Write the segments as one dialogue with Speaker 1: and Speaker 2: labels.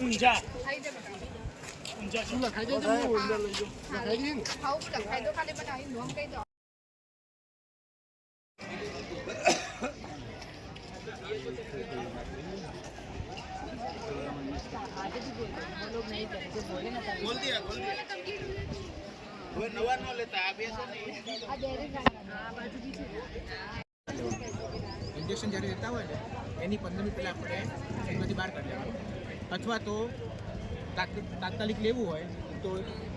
Speaker 1: ઊંઝા
Speaker 2: ખાઈ દે બટા
Speaker 1: ઊંઝા
Speaker 3: શું લખાઈ દે હું અંદર લઈ જાઉં લખાઈ દે ને
Speaker 2: ખાવું લખાઈ દો ખાલી બનાવી નોમ કહી દો
Speaker 4: बोल दिया वो नवा न लेता आप ऐसा नहीं
Speaker 5: ઇન્જેક્શન જ્યારે લેતા હોય ને એની 15 મિનિટ પહેલાં આપણે ફ્રીજમાંથી બહાર કાઢી લેવાનું અથવા તો તાત્કાલિક લેવું હોય તો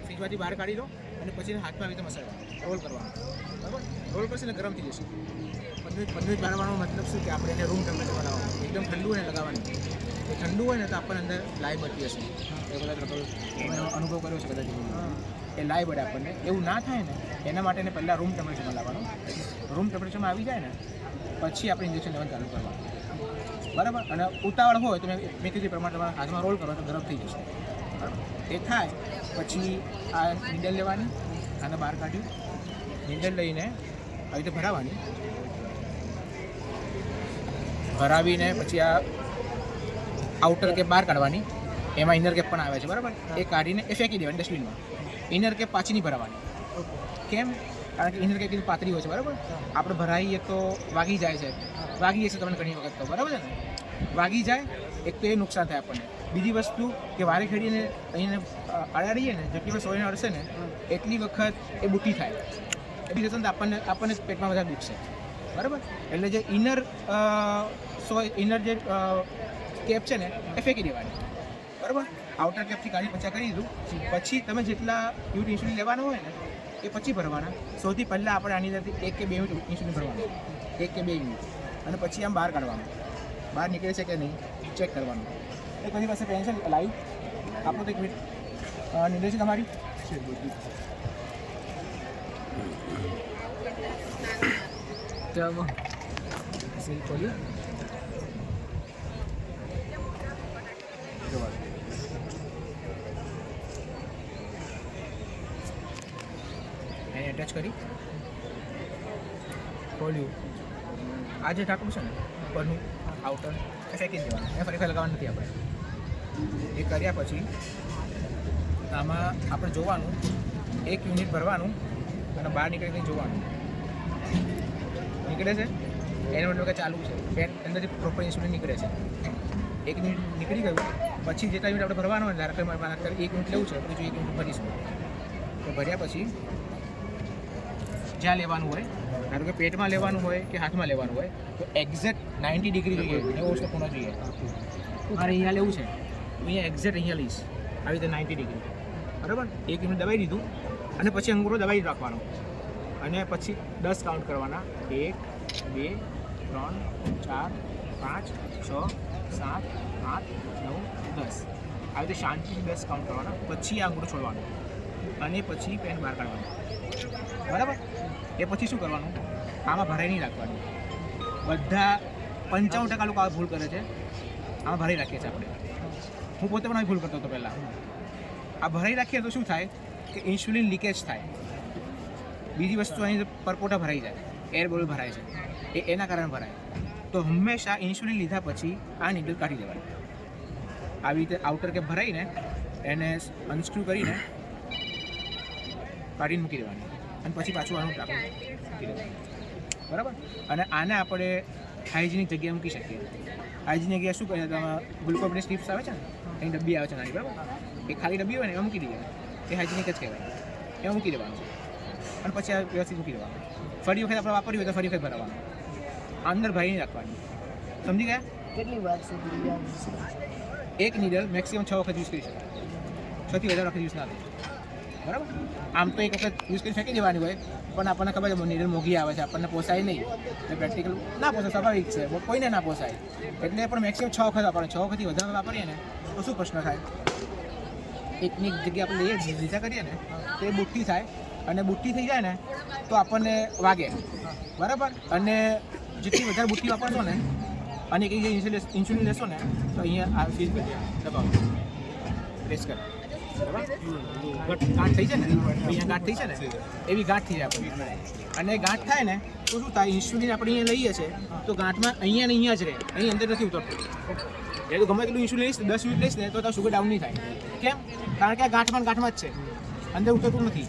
Speaker 5: ફ્રીજમાંથી બહાર કાઢી લો અને પછી હાથમાં આવી રીતે મસાડવાનું રોલ કરવાનું બરાબર રોલ કરશે ને ગરમ થઈ જશે 15 મિનિટ બાળવાનો મતલબ શું કે આપણે એને રૂમ ટેમ્પરેચરમાં લાવવાનું એકદમ ઠંડુ હોય ને લગાવવાનું એ ઠંડુ હોય ને તો આપણને અંદર લાઈ બળતી હશે એ કદાચ તમે અનુભવ કર્યો છે કદાચ એ લાઈ બળે આપણને એવું ના થાય ને એના માટે એને પહેલાં રૂમ ટેમ્પરેચરમાં લાવવાનું રૂમ ટેમ્પરેચરમાં આવી જાય ને પછી આપણે ઇન્જેક્શન લેવાનું ચાલુ કરવાનું બરાબર અને ઉતાવળ હોય તો મેં કીધું પ્રમાણે તમારા હાથમાં રોલ કરો તો ગરમ થઈ જશે બરાબર એ થાય પછી આ નીડલ લેવાની આને બહાર કાઢ્યું નીડલ લઈને આવી રીતે ભરાવીને પછી આ આઉટર કેપ બહાર કાઢવાની એમાં ઇનર કેપ પણ આવે છે બરાબર એ કાઢીને એ ફેંકી દેવાની ડસ્ટબિનમાં ઇનર કેપ પાછી નહીં ભરાવાની કેમ કારણ કે ઇનર કેપ પાતળી હોય છે બરાબર આપણે ભરાઈએ તો વાગી જાય છે વાગી જશે તમને ઘણી વખત તો બરાબર છે ને વાગી જાય એક તો એ નુકસાન થાય આપણને બીજી વસ્તુ કે વારે ખેડીને અહીંયા અડાડીએ ને જેટલી વખત સોયને અડશે ને એટલી વખત એ બુટી થાય એટલી જશે ને આપણને પેટમાં બધા દુખશે બરાબર એટલે જે ઇનર જે કેપ છે ને એ ફેંકી દેવાની બરાબર આઉટર કેપથી કાઢી પચા કરી દીધું પછી તમે જેટલા યુનિટ ઇન્સ્યુલિન લેવાનું હોય ને એ પછી ભરવાના સૌથી પહેલાં આપણે આની અંદરથી 1 કે 2 યુનિટ ઇન્સ્યુલિન ભરવાનું 1 કે 2 યુનિટ અને પછી આમ બહાર કાઢવાનું બહાર નીકળે છે કે નહીં ચેક કરવાનું એ કોની પાસે પેન્શન લાઈવ આપણો તો એક મિનિટ નિર્દેશ છે તમારી છે બધું ચાલો સીલ ખોલ્યું એને અટેચ કરી ખોલ્યું આ જે ઢાંકણું છે ને ઉપરનું આઉટર એ ફેંકી દેવાનું એ ફરી લગાવવાનું નથી આપણે એ કર્યા પછી આમાં આપણે જોવાનું 1 યુનિટ ભરવાનું અને બહાર નીકળીને જોવાનું નીકળે છે એનો મતલબ કે ચાલુ છે પેટ અંદરથી પ્રોપર ઇન્સ્યુલિન નીકળે છે 1 યુનિટ નીકળી ગયું પછી જેટલા યુનિટ આપણે ભરવાનો હોય ધારો કે મારે 1 યુનિટ લેવું છે પછી 1 યુનિટ ભરીશું તો ભર્યા પછી જ્યાં લેવાનું હોય ધારો કે પેટમાં લેવાનું હોય કે હાથમાં લેવાનું હોય તો એક્ઝેક્ટ 90 ડિગ્રી જોઈએ 90 ખૂણો જોઈએ મારે અહીંયા લેવું છે અહીંયા એક્ઝેક્ટ અહીંયા લઈશ આવી રીતે 90 ડિગ્રી બરાબર 1 યુનિટ દબાવી દીધું અને પછી અંગૂઠો દબાવી રાખવાનો અને પછી 10 કાઉન્ટ કરવાના 1 2 3 4 5 6 7 8 9 10 આવી રીતે શાંતિથી 10 કાઉન્ટ કરવાના પછી આ અંગૂઠો છોડવાનો અને પછી પેન બહાર કાઢવાનું બરાબર એ પછી શું કરવાનું આમાં ભરાઈ નહીં રાખવાનું બધા 95% લોકો આ ભૂલ કરે છે આમાં ભરાઈ રાખીએ છીએ આપણે હું પોતે પણ આવી ભૂલ કરતો હતો પહેલાં આ ભરાઈ રાખીએ તો શું થાય કે ઇન્સ્યુલિન લીકેજ થાય બીજી વસ્તુ અહીં પરપોટા ભરાઈ જાય એર બોલ ભરાય છે એના કારણે ભરાય તો હંમેશા ઇન્સ્યુલિન લીધા પછી આ નીડલ કાઢી દેવાની આવી રીતે આઉટર કેપ ભરાઈને એને અનસ્ક્રૂ કરીને કાઢીને મૂકી દેવાની અને પછી પાછું આનું ઢાંકણું મૂકી દેવાનું બરાબર અને આને આપણે હાઇજેનિક જગ્યાએ મૂકી શકીએ હાઇજેનિક જગ્યાએ શું કરીએ તમે ગ્લુકોઝની સ્ટ્રીપ્સ આવે છે ને એની ડબ્બી આવે છે નાની બરાબર એ ખાલી ડબ્બી હોય ને એમાં મૂકી દઈએ એ હાઇજેનિક જ કહેવાય એમાં મૂકી દેવાનું અને પછી આ વ્યવસ્થિત મૂકી દેવાનું ફરી વખત આપણે વાપર્યું હોય તો ફરી વખત ભરાવાનું અંદર ભરીને રાખવાની સમજી ગયા
Speaker 3: કેટલી વાર સુધી
Speaker 5: એક નીડલ મેક્સિમમ 6 વખત યુઝ કરી શકાય 6 થી વધારે વખત યુઝ ના થાય બરાબર આમ તો એક વખત યુઝ કરી ફેંકી દેવાની હોય પણ આપણને ખબર છે નીડલ મોંઘી આવે છે આપણને પોસાય નહીં એટલે પ્રેક્ટિકલ ના પોસાય સ્વાભાવિક છે કોઈને ના પોસાય એટલે પણ મેક્સિમમ 6 વખત વાપરવાનું 6 વખતથી વધારે વાપરીએ ને તો શું પ્રશ્ન થાય એકની જગ્યાએ આપણે લઈએ લીધા કરીએ ને તો એ બુટ્ટી થાય અને બુટ્ટી થઈ જાય ને તો આપણને વાગે બરાબર અને જેટલી વધારે બુટ્ટી વાપરશો ને અને એક ઇન્સ્યુલિન લેશો ને તો અહીંયા આ ફીલ કરી દબાવો પ્રેસ કરો ગાંઠ થઈ છે ને અહીંયા ગાંઠ થઈ છે ને એવી ગાંઠ થઈ જાય આપણે અને ગાંઠ થાય ને તો શું થાય ઇન્સ્યુલિન આપણે અહીંયા લઈએ છીએ તો ગાંઠમાં અહીંયા ને અહીંયા જ રહે અહીં અંદર નથી ઉતરતું એ તો ગમે તેટલું ઇન્સ્યુલિન લઈશ 10 યુનિટ લઈશ ને તો તારું શુગર ડાઉન નહીં થાય. કેમ? કારણ કે આ ગાંઠમાં જ છે, અંદર ઉતરતું નથી.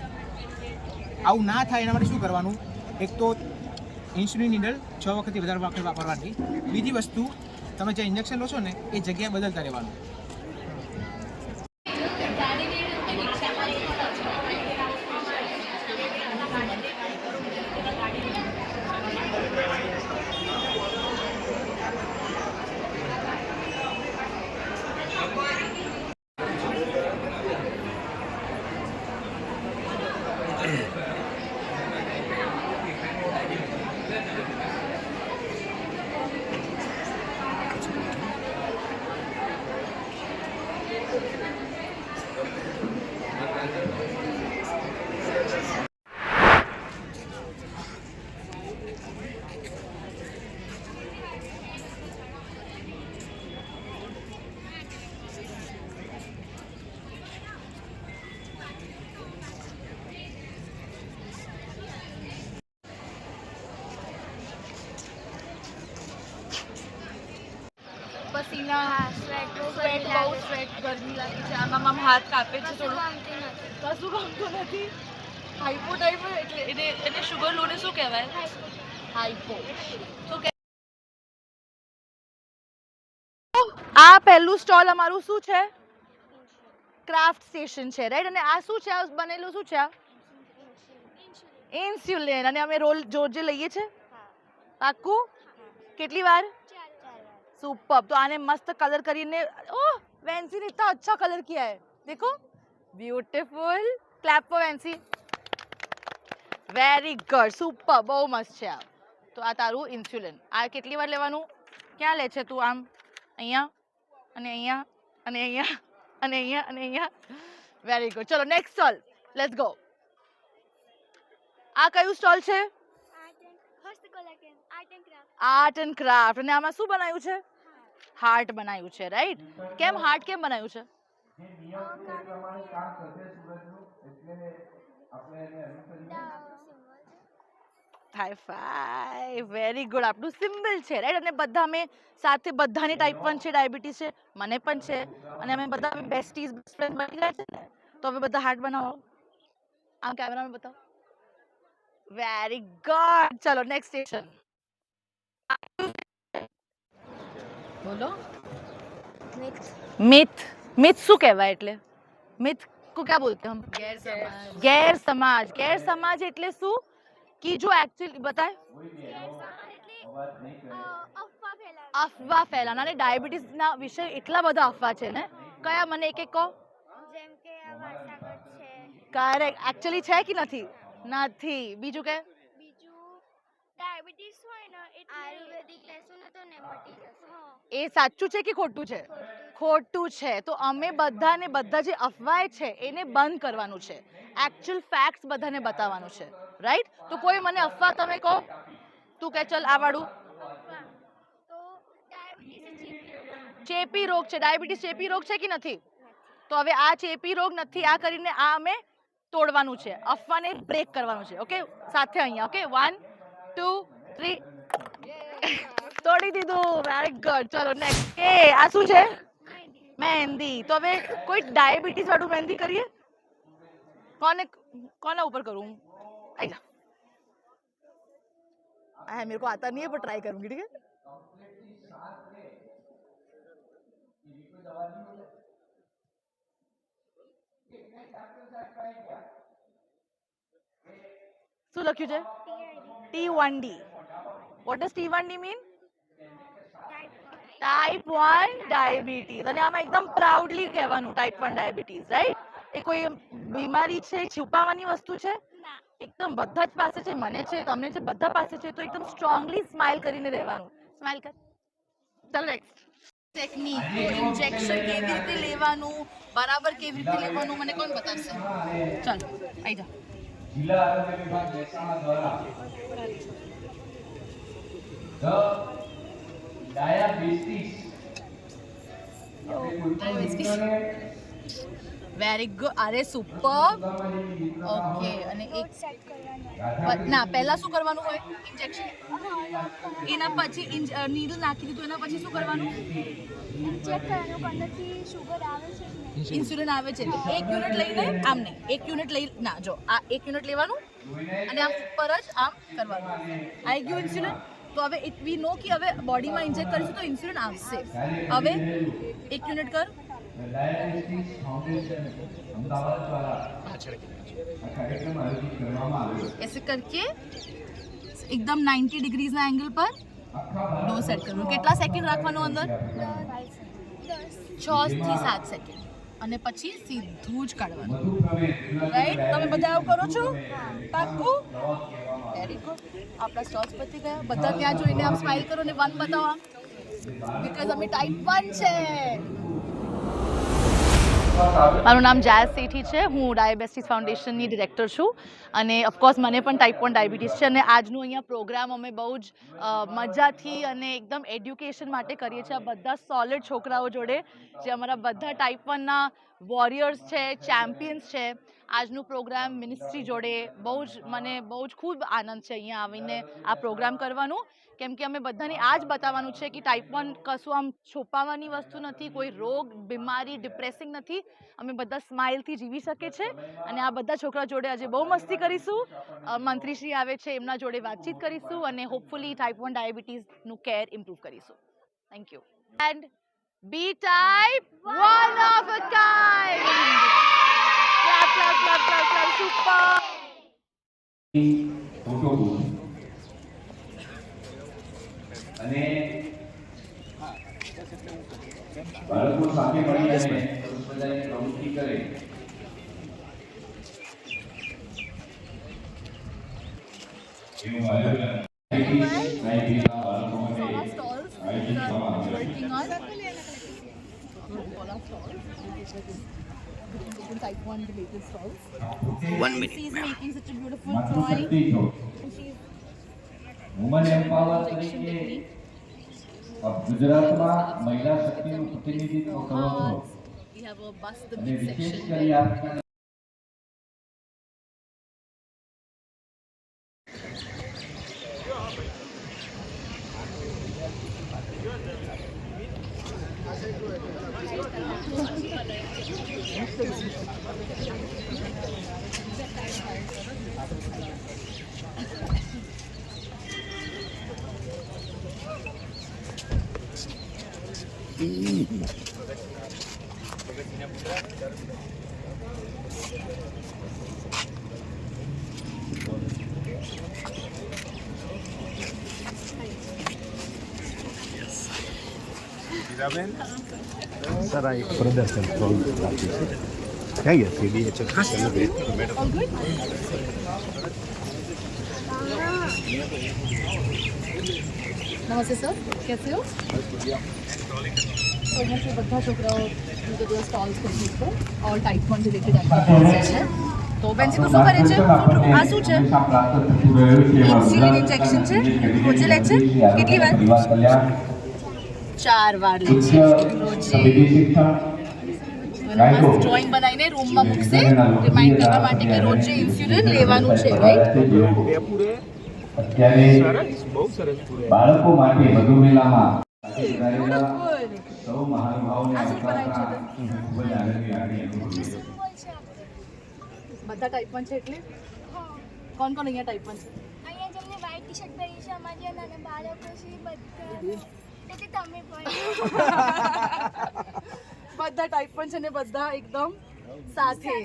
Speaker 5: આવું ના થાય એના માટે શું કરવાનું? એક તો ઇન્સ્યુલિન નીડલ 6 વખતથી વધારે વખત વાપરવાની. બીજી વસ્તુ, તમે જે ઇન્જેક્શન લો છો ને એ જગ્યાએ બદલતા રહેવાનું.
Speaker 1: પસીના સ્વેટ બહુ ગરમી લાગે છે. આમ હાથ કાપે છે થોડું. કશું ગમતું નથી. હાઈપો ટાઈપ એટલે એને શુગર લોને શું કહેવાય? હાઈપો. શું કે આ પહેલું સ્ટોલ અમારું શું છે? ક્રાફ્ટ સ્ટેશન છે, રાઈટ? અને આ શું છે? આ બનેલું શું છે? ઇન્સ્યુલિન. અને અમે રોલ જે લઈએ છે પાક્કું? કેટલી વાર? सुपर. तो आने मस्त कलर करीने. ओह वेंसी ने इतना अच्छा कलर किया है, देखो beautiful. Clap for Vency. Very good, super, બહુ મસ્ત છે આ. તો આ તારું ઇન્સ્યુલિન. આ કેટલી વાર લેવાનું? ક્યાં લે છે તું? આમ અહીંયા અને અહીંયા અને અહીંયા અને અહીંયા અને અહીંયા. Very good. ચલો નેક્સ્ટ સ્ટોલ, લેટ્સ ગો. આ કયું સ્ટોલ છે? Art and craft. અને આમાં શું બનાવ્યું છે? હાર્ટ બનાવ્યું છે, રાઈટ? કેમ હાર્ટ કેમ બનાવ્યું છે? High five. Very good. આપણું સિમ્બલ છે, રાઈટ? અને બધા અમે સાથે બધાની ટાઈપ 1 છે, ડાયાબિટીસ છે, મને પણ છે. અને અમે બધા બેસ્ટીઝ બેસ્ટ ફ્રેન્ડ બની ગયા છે ને, તો અમે બધા હાર્ટ બનાવો. આમ કેમેરામાં બતાવો. Very good. ચલો નેક્સ્ટ સ્ટેશન. બોલો. मिथ. मिथ શું કહેવાય? એટલે મિથ को क्या बोलते हैं हम? गैर समाज. गैर समाज એટલે શું? कि जो एक्चुअली बताए अफवाह फैलाना. અને ડાયાબિટીસ ના વિશે એટલા બધા અફવા છે ને. કયા? મને એક એક કહો. જેમ કે આ વારસાગત છે. કરેક્ટ. एक्चुअली છે કે નથી? નથી. બીજું કે? ડાયાબિટીસ હોય ને એટલે આયુર્વેદિક લેશું ને તો ને મટી જશે. એ સાચું છે કે ખોટું છે? ખોટું છે. તો અમે બધાને બધા જે અફવાય છે એને બંધ કરવાનું છે. एक्चुअल ફેક્ટ્સ બધાને બતાવવાનું છે, રાઈટ? તો કોઈ મને અફવા તમે કહો. તું કે ચલ આ વાળું. તો ડાયાબિટીસ ચેપી રોગ છે. ડાયાબિટીસ ચેપી રોગ છે કે નથી? તો હવે આ ચેપી રોગ નથી. આ કરીને આ અમે તોડવાનું છે. અફવાને બ્રેક કરવાનું છે. ઓકે, સાથે અહીંયા. ઓકે, 1 2 3. તોડી દીધું. Very good. ચલો નેક્સ્ટ. એ આ શું છે? મહેંદી. તો હવે કોઈ ડાયાબિટીસ વાળું મહેંદી કરીએ? કોના ऊपर करूँ? आई जा. मेरे को आता नहीं है पर ट्राई करूंगी, ठीक है? શું લખ્યું છે? T1D. What does T1D mean? Type 1 diabetes. અને આમાં એકદમ પ્રાઉડલી કહેવાનું type 1 diabetes, રાઈટ? એ કોઈ બીમારી છે, છુપાવવાની વસ્તુ છે? એકદમ બધા જ પાસે છે. મને છે, તમને છે, બધા પાસે છે. તો એકદમ સ્ટ્રોંગલી સ્માઇલ કરીને રહેવાનું. સ્માઇલ કર. ચાલો નેક્સ્ટ. ટેકનિક. ઇન્જેક્શન કેવી રીતે લેવાનું, બરાબર કેવી રીતે લેવાનું, મને કોણ બતાવશે? ચાલો આવી જા. જિલ્લા આરોગ્ય વિભાગ મહેસાણા દ્વારા ડાયાબિટીસ વેરી ગુડ. અરે સુપર. ઓકે. અને એક ના પહેલા શું કરવાનું હોય? ઇન્જેક્શન. એના પછી નીડલ નાખી દીધું એના પછી શું કરવાનું?
Speaker 6: ચેક કરવાનું અંદરથી શુગર આવે છે કે નહીં.
Speaker 1: ઇન્સ્યુલિન આવે છે તો 1 યુનિટ લઈને આમ નહીં 1 યુનિટ લઈ ના જો આ 1 યુનિટ લેવાનું અને આમ ઉપર જ આમ કરવાનું. આવી ગયું ઇન્સ્યુલિન. તો હવે ઇટ વી નો કે હવે બોડીમાં ઇન્જેક્ટ કરીશું તો ઇન્સ્યુલિન આવશે. હવે 1 યુનિટ કર. ऐसे करके एकदम 90 ડિગ્રીઝના એંગલ પર ડો સેટ કરવાનું. કેટલા સેકન્ડ રાખવાનું અંદર? 6 થી 7 સેકન્ડ. અને પછી સીધું જ કાઢવાનું. રાઈટ? તમે બધા આવું કરો છો? પાક્કું? Very good. આપણા સ્ટોલ્સ પતી ગયા. બધા ત્યાં જોઈને આપ સ્માઈલ કરો ને 1 બતાવો આમ. બીકોઝ અમે ટાઈપ 1 છે. મારું નામ જાયસ સેઠી છે. હું ડાયાબિટીસ ફાઉન્ડેશનની ડિરેક્ટર છું અને ઓફકોર્સ મને પણ ટાઈપ 1 ડાયાબિટીસ છે અને આજનું અહીંયા પ્રોગ્રામ અમે બહુ જ મજાથી અને એકદમ એડ્યુકેશન માટે કરીએ છીએ. આ બધા સોલિડ છોકરાઓ જોડે જે અમારા બધા ટાઈપ 1ના વોરિયર્સ છે, ચેમ્પિયન્સ છે. આજનું પ્રોગ્રામ મિનિસ્ટ્રી જોડે મને બહુ જ ખૂબ આનંદ છે અહીંયા આવીને આ પ્રોગ્રામ કરવાનું. કેમ કે અમે બધાને આ જ બતાવવાનું છે કે ટાઈપ 1 કશું આમ છુપાવવાની વસ્તુ નથી, કોઈ રોગ બીમારી ડિપ્રેસિંગ નથી. અમે બધા સ્માઇલથી જીવી શકીએ છીએ અને આ બધા છોકરા જોડે આજે બહુ મસ્તી કરીશું. મંત્રીશ્રી આવે છે એમના જોડે વાતચીત કરીશું અને હોપફુલી ટાઈપ 1 ડાયાબિટીસનું કેર ઇમ્પ્રૂવ કરીશું. Thank you. And be type 1 of a kind. Clap clap clap clap clap. Super.
Speaker 7: અને બાળકો સાથે મળી અને બધાની પ્રવૃત્તિ કરે એવું આયોજન બાળકો માટે આયોજિત કરવામાં
Speaker 1: Type 1 related stalls.
Speaker 7: 1 minute.
Speaker 1: She's making such a beautiful drawing.
Speaker 7: Woman empower તરીકે ગુજરાતમાં મહિલા શક્તિનું પ્રતિનિધિત્વ કરો છો
Speaker 1: We have a bus the
Speaker 7: અને
Speaker 1: mid
Speaker 7: વિશેષ
Speaker 1: section.
Speaker 7: કરી આપના
Speaker 8: સર આ એક પ્રદર્શન પ્રોગ્રામ રાખી છે ક્યાં ગયા છે બી સેલિબ્રેટ મેડમ
Speaker 1: All good? નમસ્તે સર, कैसे हो? તો અહીંયા બધા છોકરાઓ બધા સ્ટોલ્સ ખોલી છે ઓલ ટાઈપ 1 રિલેટેડ એક્ટિવિટીઝ છે. તો બેનજી તો શું કરે છે? આ શું છે? ઇન્સ્યુલિન ઇન્જેક્શન છે. રોજે લે છે? કેટલી વાર? 4 વાર લે છે રોજે. ડ્રોઈંગ બનાવીને રૂમમાં મૂકશે રિમાઇન્ડ કરવા માટે કે રોજે ઇન્સ્યુલિન લેવાનું છે. રાઈટ?
Speaker 7: અત્યારે બાળકો માટે વધુ મેળામાં સૌ મહાનુભાવોને આવકારતા ખૂબ જ આનંદની લાગણી અનુભવી છે.
Speaker 1: બધા ટાઈપ 1 છે એટલે કોણ કોણ અહીંયા ટાઈપ 1 છે?
Speaker 6: અહીંયા જેમને વ્હાઈટ ટી-શર્ટ પહેરી છે અમારી નાના બાળકો છે બધા એટલે તમે પણ
Speaker 1: બધા ટાઈપ 1 છે ને બધા એકદમ સાથે.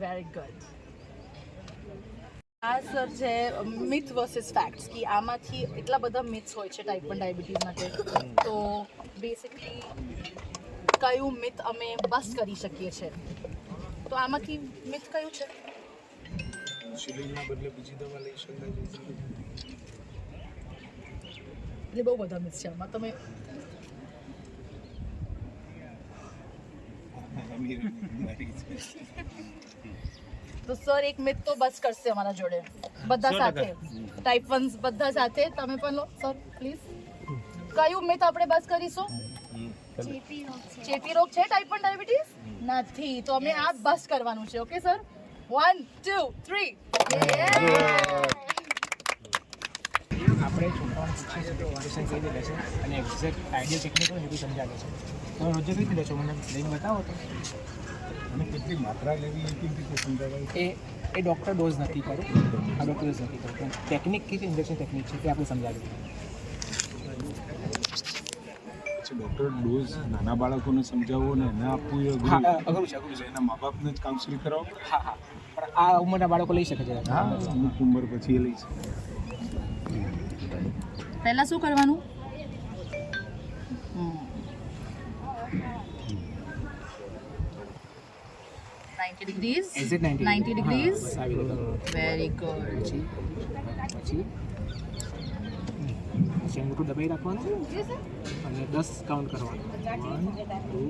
Speaker 1: Very good. આ સર છે મિથ વર્સિસ ફેક્ટ્સ કે આમાંથી એટલા બધા મિથ્સ હોય છે ટાઈપ 1 ડાયાબિટીસ માટે. તો બેસિકલી કયું મિથ અમે બસ્ટ કરી શકીએ છીએ? તો આમાંથી મિથ કયું છે?
Speaker 8: ઇન્સ્યુલિનના બદલે બીજી દવા લઈ શકાય છે
Speaker 1: એટલે બહુ બધા મિથ છે આમાં. તમે તો સર એક મિથ તો બસ કરશે અમારા જોડે બધા સાથે. ટાઈપ 1 બધા સાથે. તમે પણ લો સર પ્લીઝ. કયું મિથ આપણે બસ કરીશું? ચેપી રોગ છે ટાઈપ 1 ડાયાબિટીસ? નથી તો અમે આ બસ કરવાનું છે. Okay sir, 1 2 3.
Speaker 5: આપણે છોકરાઓને પૂછીએ છીએ કે એજ્યુકેશન કઈ રીતે લેશે અને એક્ઝેક્ટ આઈડિયા ટેકનિક હોય એ બી સમજાવે છે. તમે રોજે કઈ રીતે લેશો મને લઈને બતાવો તો.
Speaker 8: અને કેટલી માત્રા લેવી એ કેવી રીતે સમજાવાય?
Speaker 5: એ ડૉક્ટર ડોઝ નથી કરું, આ ડૉક્ટર ડોઝ નથી કરું, પણ ટેકનિક કઈ ઇન્જેક્શન ટેકનિક છે તે આપણે સમજાવી.
Speaker 8: પછી ડૉક્ટર ડોઝ નાના બાળકોને સમજાવવો ને એને આપવું એ
Speaker 5: હા અઘરું છે.
Speaker 8: એના મા બાપને જ કાઉન્સિલ કરાવો.
Speaker 5: હા પણ આ ઉંમરના બાળકો લઈ શકે છે.
Speaker 8: અમુક ઉંમર પછી એ લઈ શકે.
Speaker 1: પહેલા શું કરવાનું? 90 degrees.
Speaker 5: Exact
Speaker 1: 90 degrees.
Speaker 5: બસ આવી રીતે.
Speaker 1: Very good.
Speaker 5: પછી અંગૂઠું દબાઈ રાખવાનું અને 10 કાઉન્ટ કરવાનું. 1 2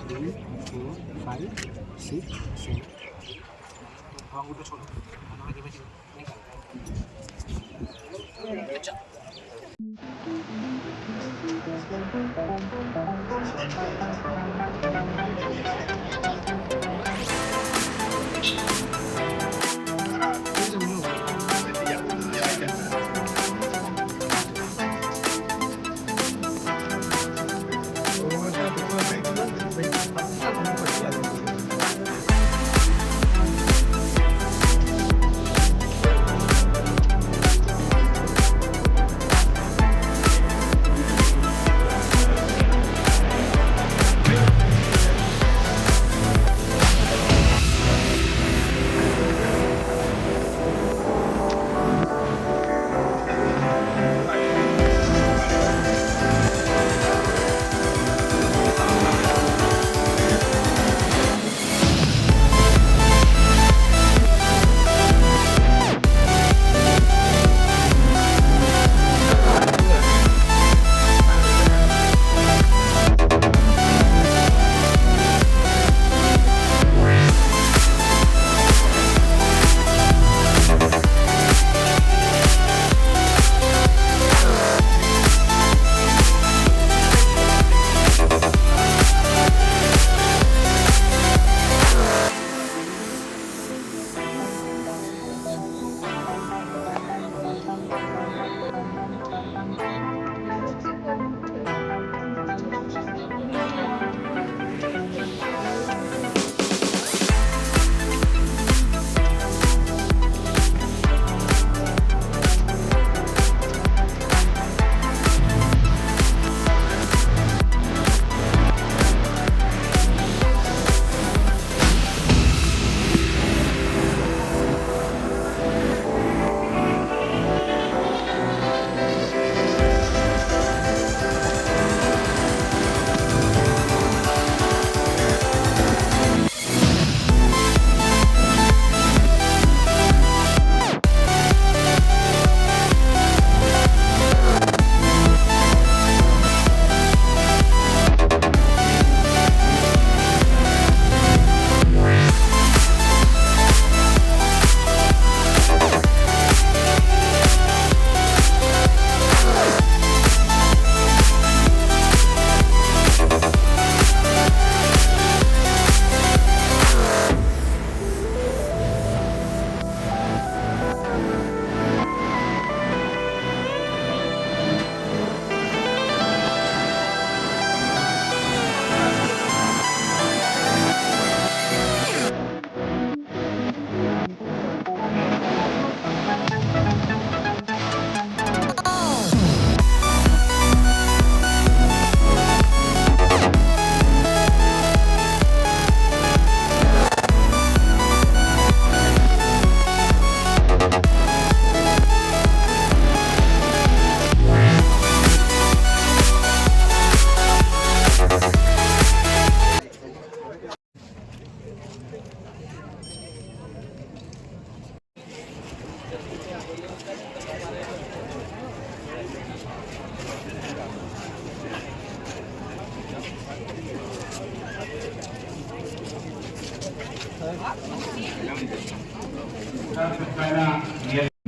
Speaker 5: 3 4 5 6 7. અંગૂઠું છોડો અને ધીમે ધીમે નીકાળો.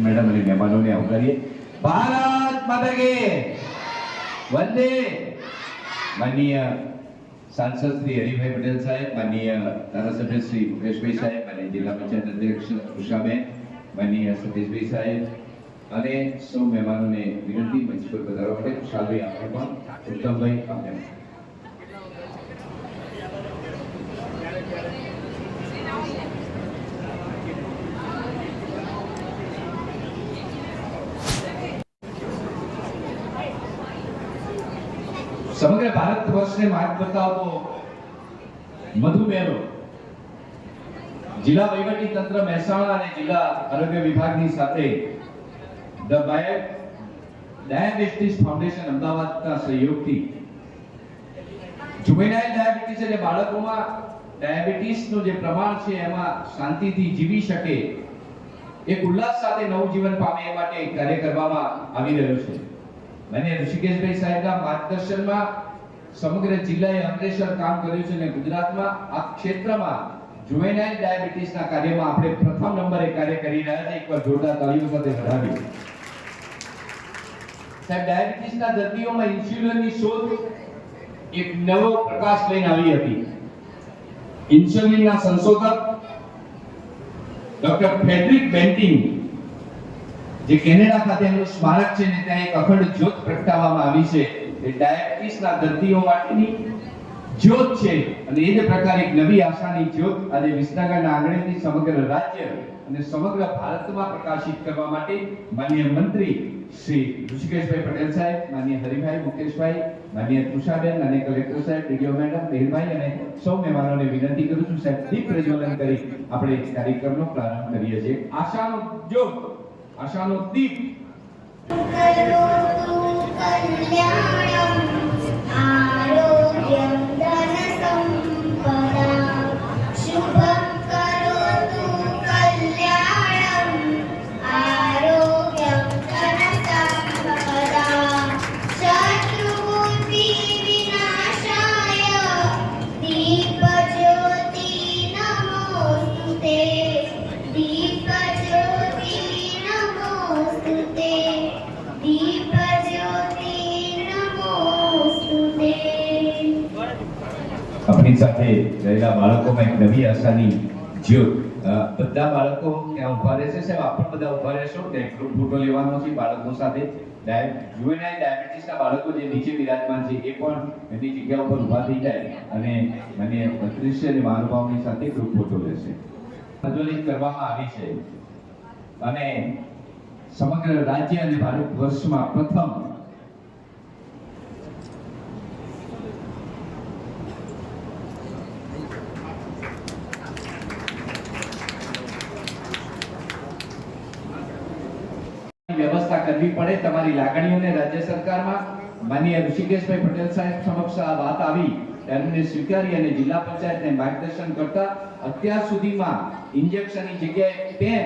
Speaker 7: મેડમ અને મહેમાનોને આવકારીએ. ભારત માતા કી વંદે. માનનીય સાંસદ શ્રી હરિભાઈ પટેલ સાહેબ, માનનીય ધારાસભ્ય શ્રી મુકેશભાઈ સાહેબ, માનનીય જિલ્લા પંચાયત અધ્યક્ષ ઉષાબેન, માનનીય સતીશભાઈ સાહેબ અને સૌ મહેમાનોને વિનંતી મંચ પર પધારવા માટે. શાલભાઈ આપણે પણ, ઉત્તમભાઈ આપણે સમગ્ર ભારત વર્ષને માર્ગ બતાવતો મધુમેહ રોગ જિલ્લા વહીવટી તંત્ર મહેસાણા અને જિલ્લા આરોગ્ય વિભાગની સાથે ધ ડાયાબિટીસ ફાઉન્ડેશન અમદાવાદના સહયોગથી જુવેનાઇલ ડાયાબિટીસ એટલે બાળકોમાં ડાયાબિટીસનું જે પ્રમાણ છે એમાં શાંતિથી જીવી શકે, એક ઉલ્લાસ સાથે નવું જીવન પામે એ માટે કાર્ય કરવામાં આવી રહ્યો છે. મને ઋષિકેશભાઈ સાહેબના માર્ગદર્શનમાં સમગ્ર જિલ્લાએ અગ્રેસર કામ કર્યું છે અને ગુજરાતમાં આ ક્ષેત્રમાં જુવેનાઇલ ડાયાબિટીસના કાર્યમાં આપણે પ્રથમ નંબરે કાર્ય કરી રહ્યા છે. એકવાર જોરદાર તાળીઓ સાથે વધાવીએ. સાહેબ, ડાયાબિટીસના દર્દીઓમાં ઇન્સ્યુલિનની શોધ એક નવો પ્રકાશ લઈને આવી હતી. ઇન્સ્યુલિનના સંશોધક ડોક્ટર ફ્રેડરિક બેન્ટિંગ, જે કેનેડા ખાતે એમનું સ્મારક છે ને ત્યાં એક અખંડ જ્યોત પ્રગટાવવામાં આવી છે. એ ડાયાબિટીસના દર્દીઓ માટેની જ્યોત છે અને એ જ પ્રકારે એક નવી આશાની જ્યોત આજે વિસનગરના આંગણેથી સમગ્ર રાજ્ય અને સમગ્ર ભારતમાં પ્રકાશિત કરવા માટે માનનીય મંત્રી શ્રી ઋષિકેશભાઈ પટેલ સાહેબ, માનનીય હરિભાઈ, મુકેશભાઈ, માનનીય તુષાબેન અને કલેક્ટર સાહેબ, ડીડીઓ મેડમ, બહેનભાઈ અને સૌ મહેમાનોને વિનંતી કરું છું સાહેબ દીપ પ્રજ્વલન કરી આપણે કાર્યક્રમનો પ્રારંભ કરીએ છીએ. આશાનો જ્યોત, આશાનો દીપ. આપણી સાથે રહેલા બાળકોમાં એક નવી આશાની જ્યોત. બધા બાળકો ત્યાં ઉભા રહેશે સાહેબ, આપ પણ બધા ઉભા રહેશો. ત્યાં ગ્રુપ ફોટો લેવાનો છે બાળકો સાથે. જુવેનાઇલ ડાયાબિટીસના બાળકો જે નીચે વિરાજમાન છે એ પણ એની જગ્યા ઉપર ઉભા થઈ જાય અને મને અદૃશ્ય અને મહાનુભાવની સાથે ગ્રુપ ફોટો લેશે. પ્રજ્વલિત કરવામાં આવી છે અને સમગ્ર રાજ્ય અને ભારત વર્ષમાં પ્રથમ વ્યવસ્થા કરવી પડે. તમારી લાગણીઓને રાજ્ય સરકારમાં માનનીય ઋષિકેશભાઈ પટેલ સાહેબ સમક્ષ આ વાત આવી એમને સ્વીકારી અને જિલ્લા પંચાયતને માર્ગદર્શન કરતા અત્યાર સુધીમાં ઇન્જેક્શનની જગ્યાએ પેન,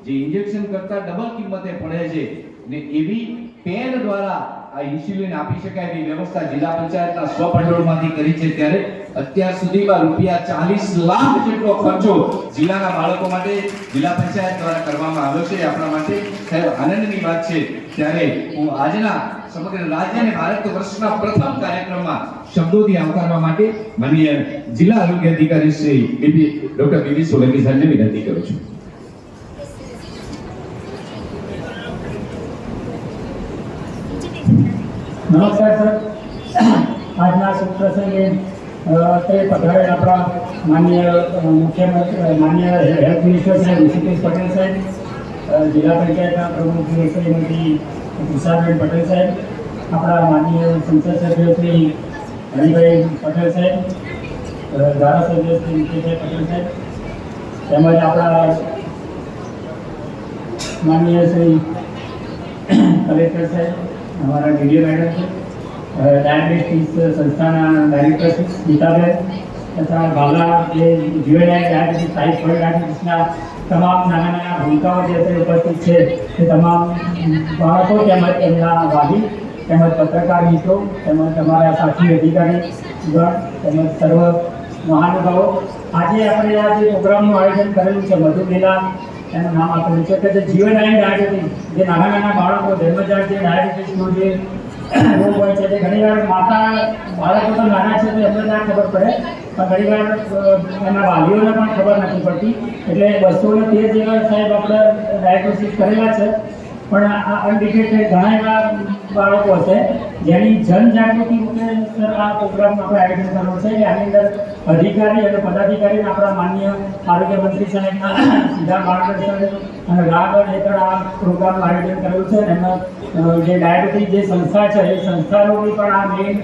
Speaker 7: જે ઇન્જેક્શન કરતા ડબલ કિંમતે પડે છે ને એવી પેન દ્વારા આ ઇન્સ્યુલિન આપી શકાય એવી વ્યવસ્થા જિલ્લા પંચાયતના સ્વભંડોળમાંથી કરી છે. ત્યારે અત્યાર સુધીમાં રૂપિયા 40 લાખ જેટલો ખર્ચો જિલ્લાના બાળકો માટે જિલ્લા પંચાયત દ્વારા કરવામાં આવ્યો છે. આપણા માટે સાહેબ આનંદની વાત છે. ત્યારે હું આજના સમગ્ર રાજ્ય અને ભારત વર્ષના પ્રથમ કાર્યક્રમમાં શબ્દોથી આવકારવા માટે માનનીય જિલ્લા આરોગ્ય અધિકારી શ્રી ડોક્ટર બીવી સોલંકી સાહેબને વિનંતી કરું છું.
Speaker 9: નમસ્કાર સર. આજના શુભ પ્રસંગે તે પધારે આપણા માનનીય મુખ્યમંત્રી, માનનીય હેલ્થ મિનિસ્ટર શ્રી ઋષિકેશ પટેલ સાહેબ, જિલ્લા પંચાયતના પ્રમુખ શ્રીમતી ઉષાબેન પટેલ સાહેબ, આપણા માનનીય સંસદ સભ્ય શ્રી હરિભાઈ પટેલ સાહેબ, ધારાસભ્ય શ્રી મુકેશભાઈ પટેલ સાહેબ, તેમજ આપણા માનનીય શ્રી કલેક્ટર સાહેબ, हमारा ડીડીઓ મેડમ છે, ડાયાબિટીસ સંસ્થાના ડાયરેક્ટર છે ગીતાબેન, તથા ભાવલા જે જુવેનાઇલ ડાયાબિટીસ ટાઈપ 1 ડાયાબિટીસના તમામ નાના નાના ભૂલકાઓ જે ઉપસ્થિત છે તે તમામ બાળકો તેમજ એમના વાલી તેમજ પત્રકાર મિત્રો તેમજ તમારા સાથી અધિકારી ગણ તેમજ સર્વ મહાનુભાવો, આજે આપણે આ જે પ્રોગ્રામનું આયોજન કરેલું છે મધુમેલા એનું નામ આપેલું છે કે જે જુવેનાઇલ ડાયાબિટીસ, જે નાના નાના બાળકો જન્મજાત જે ડાયાબિટીસનો જે રોગ હોય છે તે ઘણીવાર માતા બાળકો તો નાના છે તો એમને ના ખબર પડે પણ ઘણીવાર એના વાલીઓને પણ ખબર નથી પડતી એટલે 213 જેવા સાહેબ આપણે ડાયગ્નોસિસ કરેલા છે પણ આ અનડિટેક્ટેડ ઘણા એવા બાળકો છે જેની જનજાગૃતિ રૂપે સર આ પ્રોગ્રામ આપણે આયોજન કરવો છે કે આની અંદર અધિકારી અને પદાધિકારી આપણા માનનીય આરોગ્ય મંત્રી સાહેબના સીધા માર્ગદર્શન અને રાહ હેઠળ આ પ્રોગ્રામનું આયોજન કરેલું છે અને એમાં જે ડાયાબિટીસ જે સંસ્થા છે એ સંસ્થાઓની પણ આ મેઇન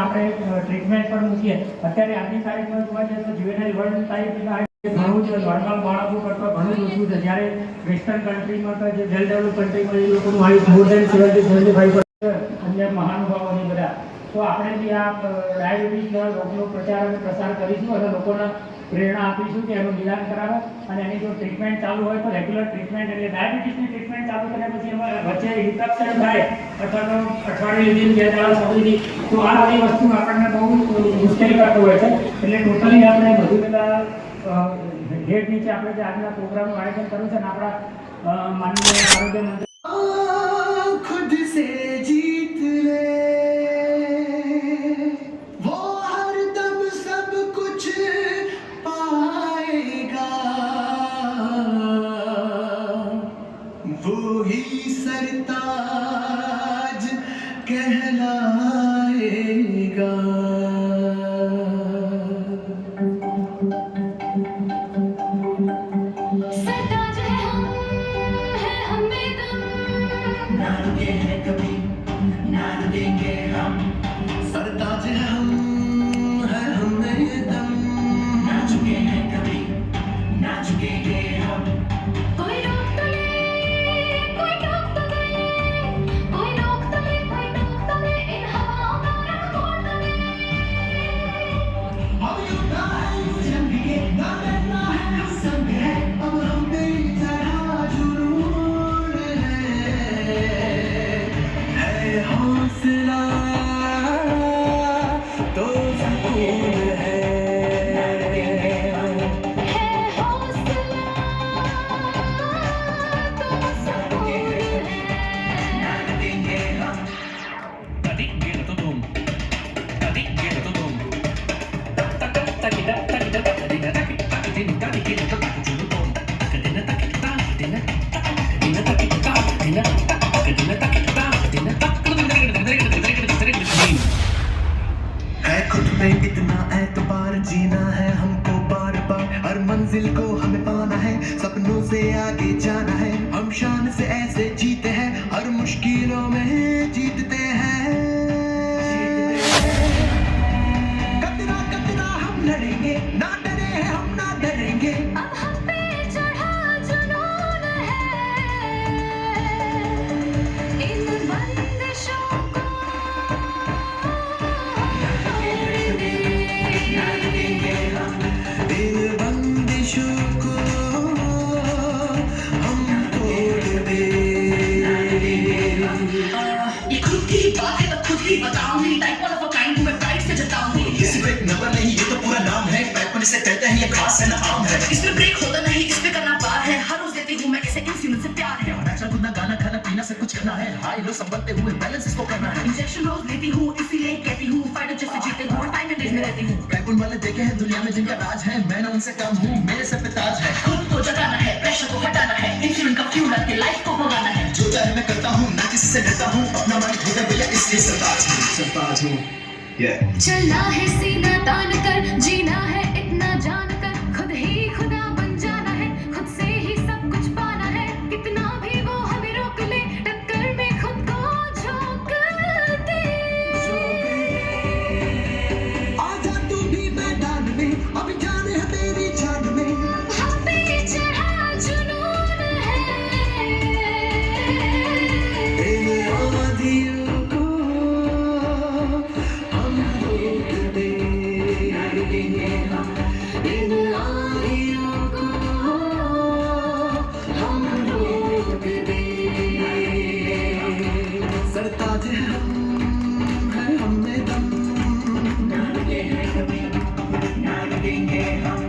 Speaker 9: આપણે ટ્રીટમેન્ટ પણ મૂકીએ અત્યારે આજની તારીખમાં જોવા જઈએ તો જ્યુવેનાઇલ વર્લ્ડ ટાઈપના ઘણું જ નોર્મલ બાળકો કરતાં ઘણું જ ઓછું છે જ્યારે વેસ્ટર્ન કન્ટ્રીમાં તો જે વેલ ડેવલપ કન્ટ્રીમાં એ લોકોનું આયુષ મોર દેન 70-75% અન્ય મહાનુભાવો છે બધા તો આપણે બી આ ડાયાબિટીસના રોગનો પ્રચાર અને પ્રસાર કરીશું અને લોકોને પ્રેરણા આપીશું કે એનું નિદાન કરાવો અને એની જો ટ્રીટમેન્ટ ચાલુ હોય તો રેગ્યુલર ટ્રીટમેન્ટ એટલે ડાયાબિટીસની ટ્રીટમેન્ટ ચાલુ કર્યા પછી એમાં વચ્ચે ઇન્ટરપ્શન થાય અથવા તો અઠવાડિયે દિન 2 દાડા સુધી તો આ બધી વસ્તુ આપણને બહુ મુશ્કેલ કરતું હોય છે એટલે ટોટલી આપણે બધું પેલા હેડ નીચે આપણે જે આજના પ્રોગ્રામનું આયોજન કર્યું છે અને આપણા માનનીય આરોગ્ય મંત્રી
Speaker 3: खुद से जीत ले वो हर दम सब कुछ पाएगा वो ही सरताज कहलाएगा
Speaker 6: सरताज है हम, है हमें दम,
Speaker 3: ना रुके हैं कभी ना रुकेंगे हम सरताज है हम है हमें ये दम ना चुके हैं कभी ना चुकेंगे हम
Speaker 6: कोई रोक तो ले, कोई टोक तो दे, कोई रोक तो ले, कोई टोक तो दे, इन हवाओं का रंग मोड़ तो दे।
Speaker 3: अब युद्ध है जंग के ना डरना है हम संग है अब हम तेरी तरह जुनून है हौसला तो सुकून है
Speaker 6: हौसला तो सुकून है।
Speaker 3: है खुद पे इतना एतबार जीना है हमको बार बार हर मंजिल को हमें पाना है सपनों से आगे जाना है हम शान से ऐसे जीते हैं हर मुश्किलों में जीतते हैं कतरा कतरा हम लड़ेंगे ना डरे हैं हम ना डरेंगे
Speaker 6: अब हम पे चढ़ा जुनून है, इन बंदिशों को तोड़ दे।
Speaker 3: इन बंदिशों को हम तोड़ दे
Speaker 10: ये खुद की बात है तो खुद ही बताऊंगी type one of a kind मैं प्राइड से जताऊंगी
Speaker 3: ये सिर्फ एक नंबर नहीं ये तो पूरा नाम है बैकपन इसे कहते हैं ये खास है ना आम है
Speaker 10: इसमें ब्रेक होता नहीं इस पे करना पार है हर रोज देती हूँ मैं इसे इंस्यूलिन से प्यार है
Speaker 3: अच्छा कूदना गाना खाना पीना से कुछ करना है हाई लो संभलते हुए बैलेंस इसको करना है
Speaker 10: इंजेक्शन रोज लेती हूँ इसीलिए कहती हूँ फाइटर जैसे जीते हूँ टाइम एंड डेज में रहती हूँ
Speaker 3: बैकपन वाले देखे हैं दुनिया में जिनका राज है मैं ना उनसे कम हूँ मेरे सर पे ताज है
Speaker 10: खुद को जगाना है प्रेशर को हटाना है इंस्यूलिन का फ्यूल के लाइफ को भगाना है
Speaker 3: जो चाहे मैं करता हूँ ना किसी से डरता हूँ अपना माइंड खोदा भैया इसलिए सरताज हूँ
Speaker 6: चलना है सीना तान कर, जीना है इतना जान कर, खुद ही खुदा बन जाना है, खुद से ही सब कुछ पाना है, कितना भी वो हमें रोक ले, टक्कर में खुद को झोंक दे।
Speaker 3: आजा तू भी मैदान में अभी जान है तेरी जान में
Speaker 6: हम पे चढ़ा जुनून है,
Speaker 3: इन आंधियों को हम रोक दे इन आंधियों को हम रोक दे सरताज हम है हमें दम ना रुके हैं कभी ना रुकेंगे हम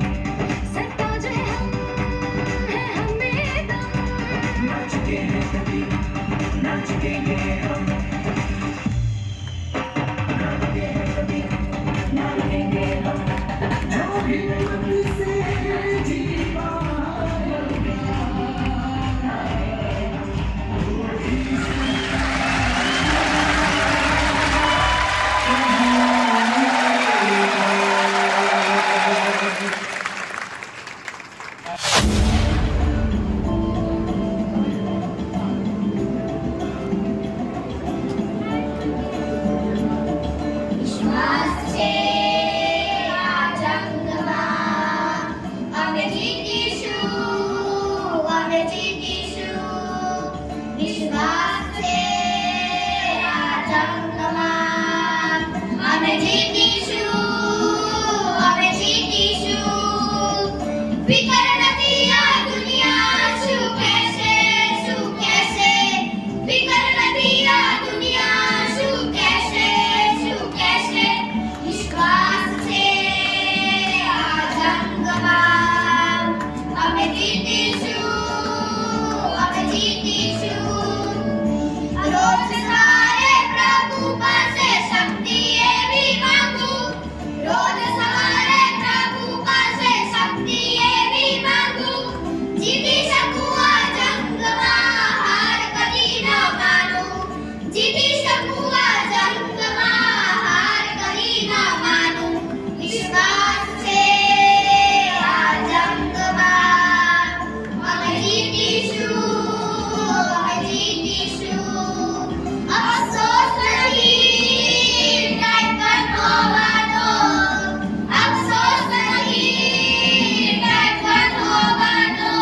Speaker 6: सरताज है हम, है हमें दम,
Speaker 3: ना चुके हैं कभी ना चुकेंगे हम
Speaker 6: વિશ્વાસ છે આ જંગમાં અમે જીતીશું, અમે જીતીશું. વિશ્વાસ છે આ જંગમાં અમે જીતીશું, અમે જીતીશું. ફિકર નથી આ દુનિયા શું કહેશે, શું કહેશે. ફિકર નથી આ દુનિયા શું કહેશે, શું કહેશે. વિશ્વાસ છે આ જંગમાં અમે જીતીશું, અમે જીતીશું. રોજ સવારે પ્રભુ પાસે શક્તિ એવી માંગું, રોજ સવારે પ્રભુ પાસે શક્તિ એવી માંગું. જીતી શકું આ જંગમાં, હાર કદી ન માનું. જીતી શકું આ જંગમાં, હાર કદી ન માનું. વિશ્વાસ છે આ જંગમાં અમે જીતીશું, અમે જીતીશું. અફસોસ નહીં ટાઈગર હોવાનો, અફસોસ નહીં ટાઈગર હોવાનો.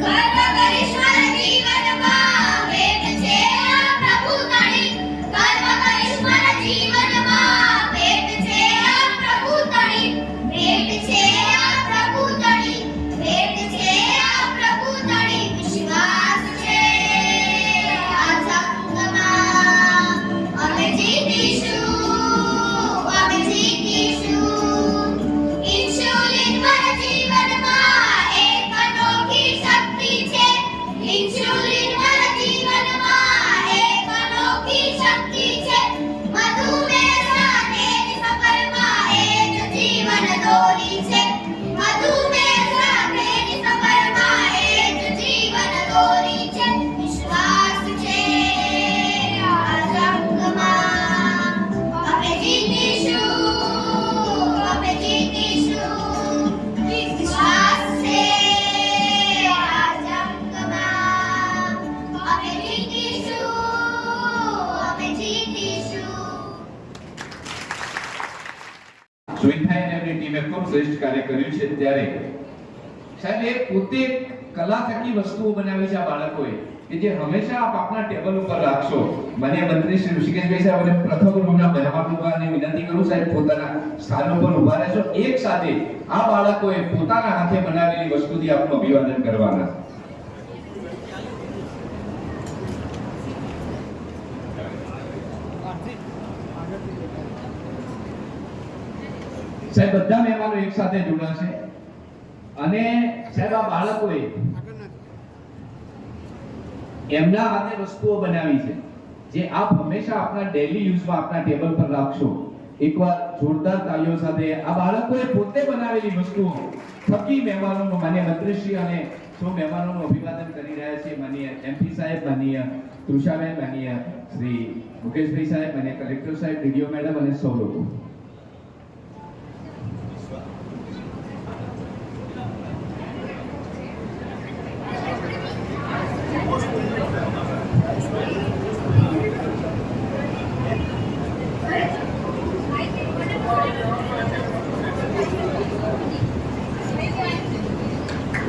Speaker 6: ગર્વ કરીશ મારા જીવનમાં, ભેટ છે આ પ્રભુ તણી. ગર્વ કરીશ મારા જીવનમાં, ભેટ છે આ પ્રભુ તણી. ભેટ છે આ પ્રભુ તણી, ભેટ છે આ પ્રભુ તણી. વિશ્વાસ છે આ જંગમાં અમે જીતીશું, અમે જીતીશું. ઇન્સ્યુલિન મારા જીવનમાં એક અનોખી શક્તિ છે. ઇન્સ્યુલિન મારા જીવનમાં એક અનોખી શક્તિ છે. મધુમેહ સાથેની સફરમાં એ જ જીવન દોરી છે. મધુમેહ સાથેની સફરમાં એ જ જીવન દોરી છે. વિશ્વાસ છે આ જંગમાં અમે જીતીશું, અમે જીતીશું. વિશ્વાસ છે આ જંગમાં અમે જીતીશું, અમે જીતીશું.
Speaker 7: સુઈથાઈ અને એમની ટીમે ખૂબ શ્રેષ્ઠ કાર્ય કર્યું છે. ત્યારે સાહેબ એ પોતે કલા થકી વસ્તુઓ બનાવી છે આ બાળકોએ, કે જે હંમેશા આપ આપના ટેબલ ઉપર રાખશો. મને મંત્રી શ્રી ઋષિકેશભાઈ સાહેબ અને પ્રથમ ગૃહના મહેમાનોને વિનંતી કરું સાહેબ પોતાના સ્થાન ઉપર ઊભા રહેશો. એક સાથે આ બાળકોએ પોતાના હાથે બનાવેલી વસ્તુથી આપનું અભિવાદન કરવાના. સાહેબ બધા મહેમાનો એક સાથે જોડાશે અને સાહેબ આ બાળકોએ એમના હાથે વસ્તુઓ બનાવી છે જે આપ હંમેશા આપના ડેલી યુઝમાં આપના ટેબલ પર રાખશો. એકવાર જોરદાર તાળીઓ સાથે આ બાળકોએ પોતે બનાવેલી વસ્તુઓ થકી મહેમાનોનું માન્ય મંત્રીશ્રી અને સૌ મહેમાનોનું અભિવાદન કરી રહ્યા છે. માનનીય એમપી સાહેબ, માનનીય તૃષાબેન, માનનીય શ્રી મુકેશભાઈ સાહેબ, માનનીય કલેક્ટર સાહેબ, ડીડીઓ મેડમ અને સૌ લોકો.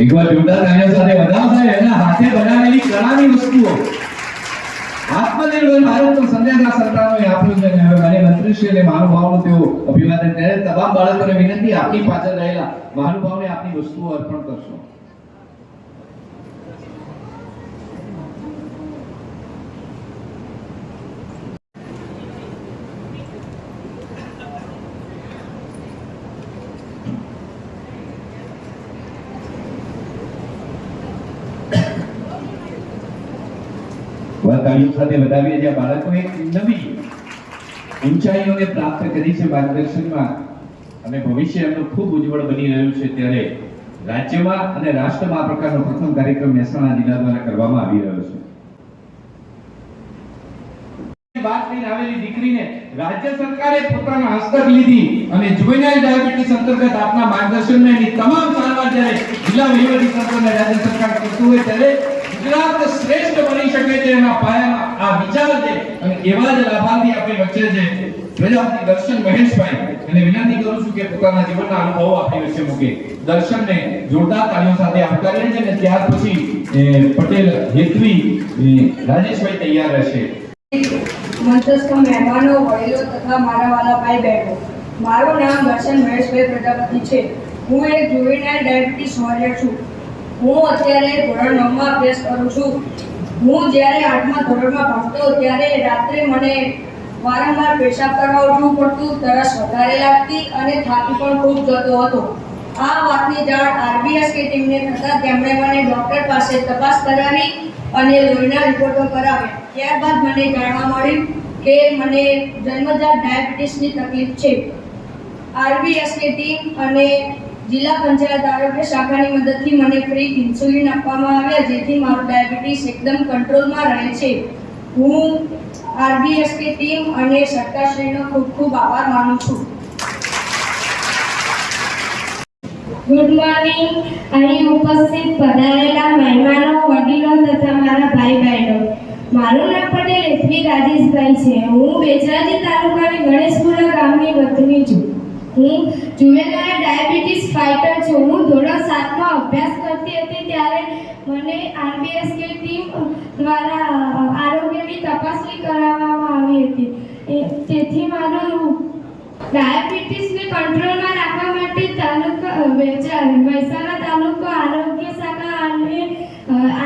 Speaker 7: એકવાર જોરદાર તાળીઓ સાથે વધાવો સાહેબ. એના હાથે બનાવેલી કળાની વસ્તુઓ આત્મનિર્ભર ભારતનો સંદેશ આ સરકારોએ આપ્યો છે અને હવે માન્ય મંત્રીશ્રી અને મહાનુભાવોનું તેઓ અભિવાદન કરે. તમામ બાળકોને વિનંતી, આપની પાછળ રહેલા મહાનુભાવોને આપની વસ્તુઓ અર્પણ કરશો. તાળીઓ સાથે વધાવીએ. જ્યાં બાળકો એક નવી ઊંચાઈઓને પ્રાપ્ત કરી છે માર્ગદર્શનમાં અને ભવિષ્ય એમનું ખૂબ ઉજ્જવળ બની રહ્યું છે, ત્યારે રાજ્યમાં અને રાષ્ટ્રમાં આ પ્રકારનો પ્રથમ કાર્યક્રમ મહેસાણા જિલ્લા દ્વારા કરવામાં આવી રહ્યો છે. વાત લઈને આવેલી દીકરીને રાજ્ય સરકારે પોતાના હસ્તક લીધી અને જુવેનાઇલ ડાયાબિટીસ અંતર્ગત આપના માર્ગદર્શનમાં એની તમામ સારવાર જ્યારે જિલ્લા વહીવટી તંત્ર અને રાજ્ય સરકાર કરતું હોય ત્યારે ગુજરાત શ્રેષ્ઠ બની શકે છે એના પાયામાં આ વિચાર છે. અને એવા જ લાભાર્થી આપણી વચ્ચે છે પ્રજાપતિ દર્શન મહેશભાઈ, અને વિનંતી કરું છું કે પોતાના જીવનના અનુભવો આપણી વચ્ચે મૂકે. દર્શનને જોરદાર તાળીઓ સાથે આવકારીએ છીએ અને ત્યાર પછી પટેલ હેતવી રાજેશભાઈ તૈયાર રહેશે.
Speaker 11: મંચસ્થ મહેમાનો, વડીલો તથા મારા વાલા ભાઈ બહેનો, મારું નામ દર્શન મહેશભાઈ પ્રજાપતિ છે. હું એક જુવેનાઇલ ડાયાબિટીસ વોરિયર છું. હું અત્યારે ધોરણ 9માં અભ્યાસ કરું છું. હું જ્યારે 8મા ધોરણમાં ભણતો ત્યારે રાત્રે મને વારંવાર પેશાબ કરવા ઉઠવું પડતું, તરસ વધારે લાગતી અને થાકી પણ ખૂબ જતો હતો. આ વાતની જાણ RBSK ટીમને થતાં તેમણે મને ડૉક્ટર પાસે તપાસ કરાવી અને લોહીના રિપોર્ટો કરાવ્યા. ત્યારબાદ મને જાણવા મળ્યું કે મને જન્મજાત ડાયાબિટીસની તકલીફ છે. RBSK ટીમ અને જિલ્લા પંચાયત આરોગ્ય શાખાની મદદથી મને ફ્રી ઇન્સ્યુલિન આપવામાં આવ્યા, જેથી મારું ડાયાબિટીસ એકદમ કંટ્રોલમાં રહે છે. હું RBSK ટીમ અને સરકારશ્રીનો ખૂબ ખૂબ આભાર માનું છું.
Speaker 12: Good morning. અહીં ઉપસ્થિત પધારેલા મહેમાનો, વડીલો તથા મારા ભાઈ બહેનો, મારું નામ પટેલ હેતવી રાજેશભાઈ છે. હું બેચરાજી તાલુકાની ગણેશપુરા ગામની વતની છું. હું જુવેનાઇલ ડાયાબિટીસ ફાઇટર છું. હું ધોરણ 7માં અભ્યાસ કરતી હતી ત્યારે મને RBSK ટીમ દ્વારા આરોગ્યની તપાસણી કરાવવામાં આવી હતી. તેથી મારું ડાયાબિટીસને કંટ્રોલમાં રાખવા માટે મહેસાણા તાલુકા આરોગ્ય શાખા અને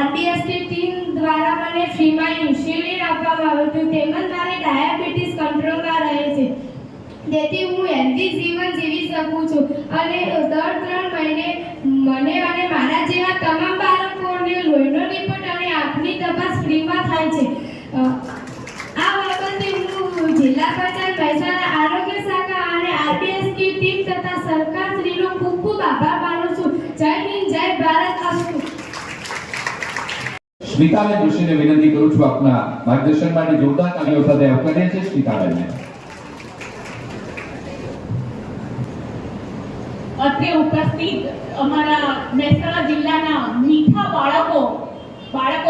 Speaker 12: RBSK ટીમ દ્વારા મને ફ્રીમાં ઇન્સ્યુલિન આપવામાં આવ્યું હતું. તેમજ મારી ડાયાબિટીસ કંટ્રોલમાં રહે છે, તેથી હું હેલ્ધી જીવન જીવી શકું છું. અને દર 3 મહિને મને અને મારા જેવા તમામ બાળકોને લોહીનો રિપોર્ટ અને આંખની તપાસ ફ્રીમાં થાય છે. આ બાબતે હું જિલ્લા પંચાયત મહેસાણા આરોગ્ય શાખા અને RBSK ટીમ તથા સરકારશ્રીનો ખૂબ ખૂબ આભાર માનું છું. જય હિન્દ, જય ભારત. અસ્તુ.
Speaker 7: સ્મિતાબેન જોશીને વિનંતી કરું છું આપના માર્ગદર્શન માટે જોરદાર તાળીઓ સાથે આવકારીએ છીએ સ્મિતાબેનને.
Speaker 13: અત્રે ઉપસ્થિત અમારા મહેસાણા જિલ્લાના મીઠા બાળકો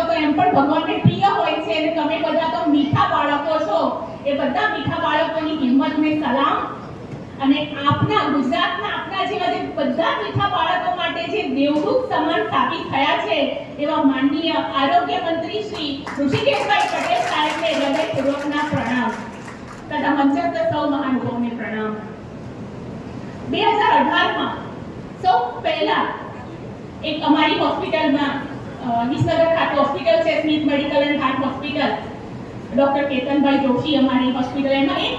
Speaker 13: તો એમ પણ ભગવાનને પ્રિય હોય છે અને તમે બધા તો મીઠા બાળકો છો. એ બધા મીઠા બાળકોની હિંમતને સલામ. અને આપના ગુજરાતના આપના જેવા જે બધા મીઠા બાળકો માટે જે દેવદૂત સમાન સાબિત થયા છે એવા માનનીય આરોગ્ય મંત્રી શ્રી ઋષિકેશભાઈ પટેલ સાહેબને હૃદયપૂર્વકના પ્રણામ તથા મંચસ્થ સૌ મહાનુભાવોને પ્રણામ. 2018માં સૌ પહેલા એક અમારી હોસ્પિટલમાં વિસનગર ખાતે હોસ્પિટલ છે, Smith medical and heart hospital, doctor Ketanbhai Joshi અમારી હોસ્પિટલ, એમાં એક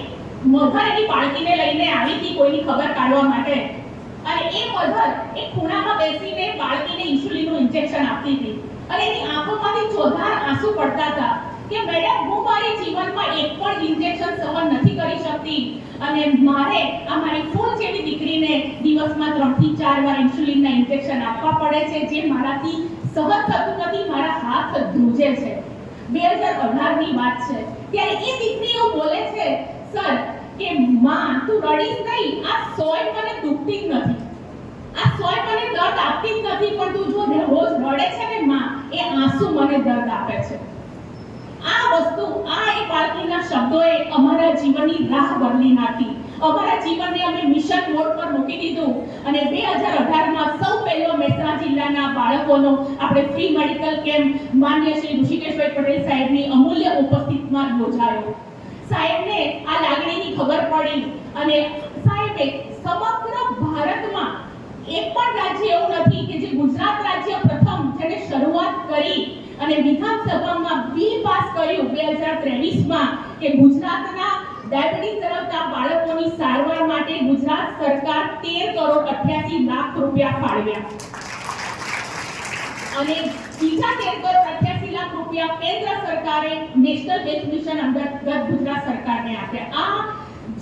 Speaker 13: મધર એની બાળકીને લઈને આવી હતી કોઈની ખબર કાઢવા માટે. અને એ મધર એક ખૂણામાં બેસીને બાળકીને ઇન્સ્યુલિનનું ઇન્જેક્શન આપતી હતી અને એની આંખોમાંથી ચોધાર આંસુ પડતા હતા કે મેડમ હું મારી જીવનમાં એક પણ ઇન્જેક્શન સહન નથી કરી શકતી અને મારે આ મારી ફૂલ જેવી દીકરીને દિવસમાં 3 થી 4 વાર ઇન્સ્યુલિનના ઇન્જેક્શન આપવા પડે છે, જે મારાથી સહન થતું નથી, મારા હાથ ધ્રુજે છે. 2018ની વાત છે. ત્યારે એ દીકરી એવું બોલે છે, સર કે માં તું રડીશ નહીં, આ સોય મને દુખતી જ નથી, આ સોય મને દર્દ આપતી જ નથી, પણ તું જો રોજ રડે છે ને માં, એ આંસુ મને દર્દ આપે છે. આ વસ્તુ, આ એક બાળકીના શબ્દોએ અમારા જીવનની રાહ બદલી નાખી. અમારા જીવનને અમે મિશન મોડ પર મૂકી દીધું અને 2018માં સૌ પહેલો મહેસાણા જિલ્લાના બાળકોનો આપણે ફ્રી મેડિકલ કેમ્પ માનનીય શ્રી ઋષિકેશભાઈ પટેલ સાહેબની અમૂલ્ય ઉપસ્થિતિમાં યોજાયો. સાહેબને આ લાગણીની ખબર પડી અને સાહેબે સમગ્ર ભારતમાં એક પણ રાજ્ય એવું નથી કે જે ગુજરાત રાજ્ય પ્રથમ જેને શરૂઆત કરી અને વિધાનસભામાં બિલ પાસ કર્યું 2023માં કે ગુજરાતના ડાયાબિટીસ ધરાવતા બાળકોની સારવાર માટે ગુજરાત સરકાર 13,88,00,000 રૂપિયા ફાળવ્યા અને બીજા 13,88,00,000 રૂપિયા કેન્દ્ર સરકારે નેશનલ હેલ્થ મિશન અંતર્ગત ગુજરાત સરકારને આપ્યા. આ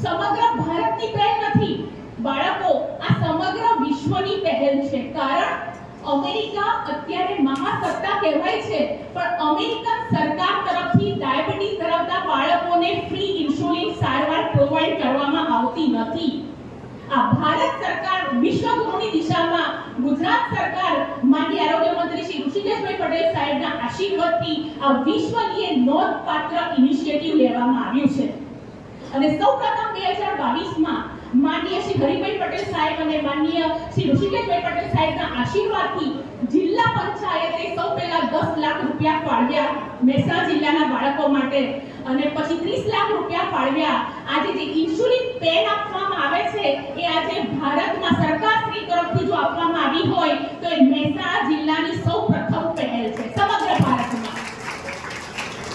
Speaker 13: સમગ્ર ભારતની પહેલ નથી. બાળકો આ સમગ્ર વિશ્વની પહેલ છે. કારણ અમેરિકા અત્યારે મહાસત્તા કહેવાય છે, પણ અમેરિકન સરકાર તરફથી ડાયાબિટીસ ધરાવતા બાળકોને ફ્રી ઇન્સ્યુલિન સારવાર પ્રોવાઈડ કરવામાં આવતી નથી. આ ભારત સરકાર વિશ્વગુરુની દિશામાં ગુજરાત સરકાર માનનીય આરોગ્ય મંત્રી શ્રી ઋષિકેશભાઈ પટેલ સાહેબના આશીર્વાદથી આ વિશ્વની નોંધપાત્ર ઇનિશિયેટિવ લેવામાં આવ્યું છે. અને સૌપ્રથમ 2022માં માનનીય શ્રી હરિભાઈ પટેલ સાહેબ અને માનનીય શ્રી ઋષિકેશભાઈ પટેલ સાહેબના આશીર્વાદથી જિલ્લા પંચાયતે સૌ પહેલા 10 લાખ રૂપિયા ફાળવ્યા મહેસાણા જિલ્લાના બાળકો માટે, અને પછી 30 લાખ રૂપિયા ફાળવ્યા. આજે જે ઇન્સ્યુલિન પેન આપવામાં આવે છે એ આજે ભારતમાં સરકારશ્રી તરફથી જો આપવામાં આવી હોય તો એ મહેસાણા જિલ્લાની સૌપ્રથમ પહેલ છે સમગ્ર ભારતમાં.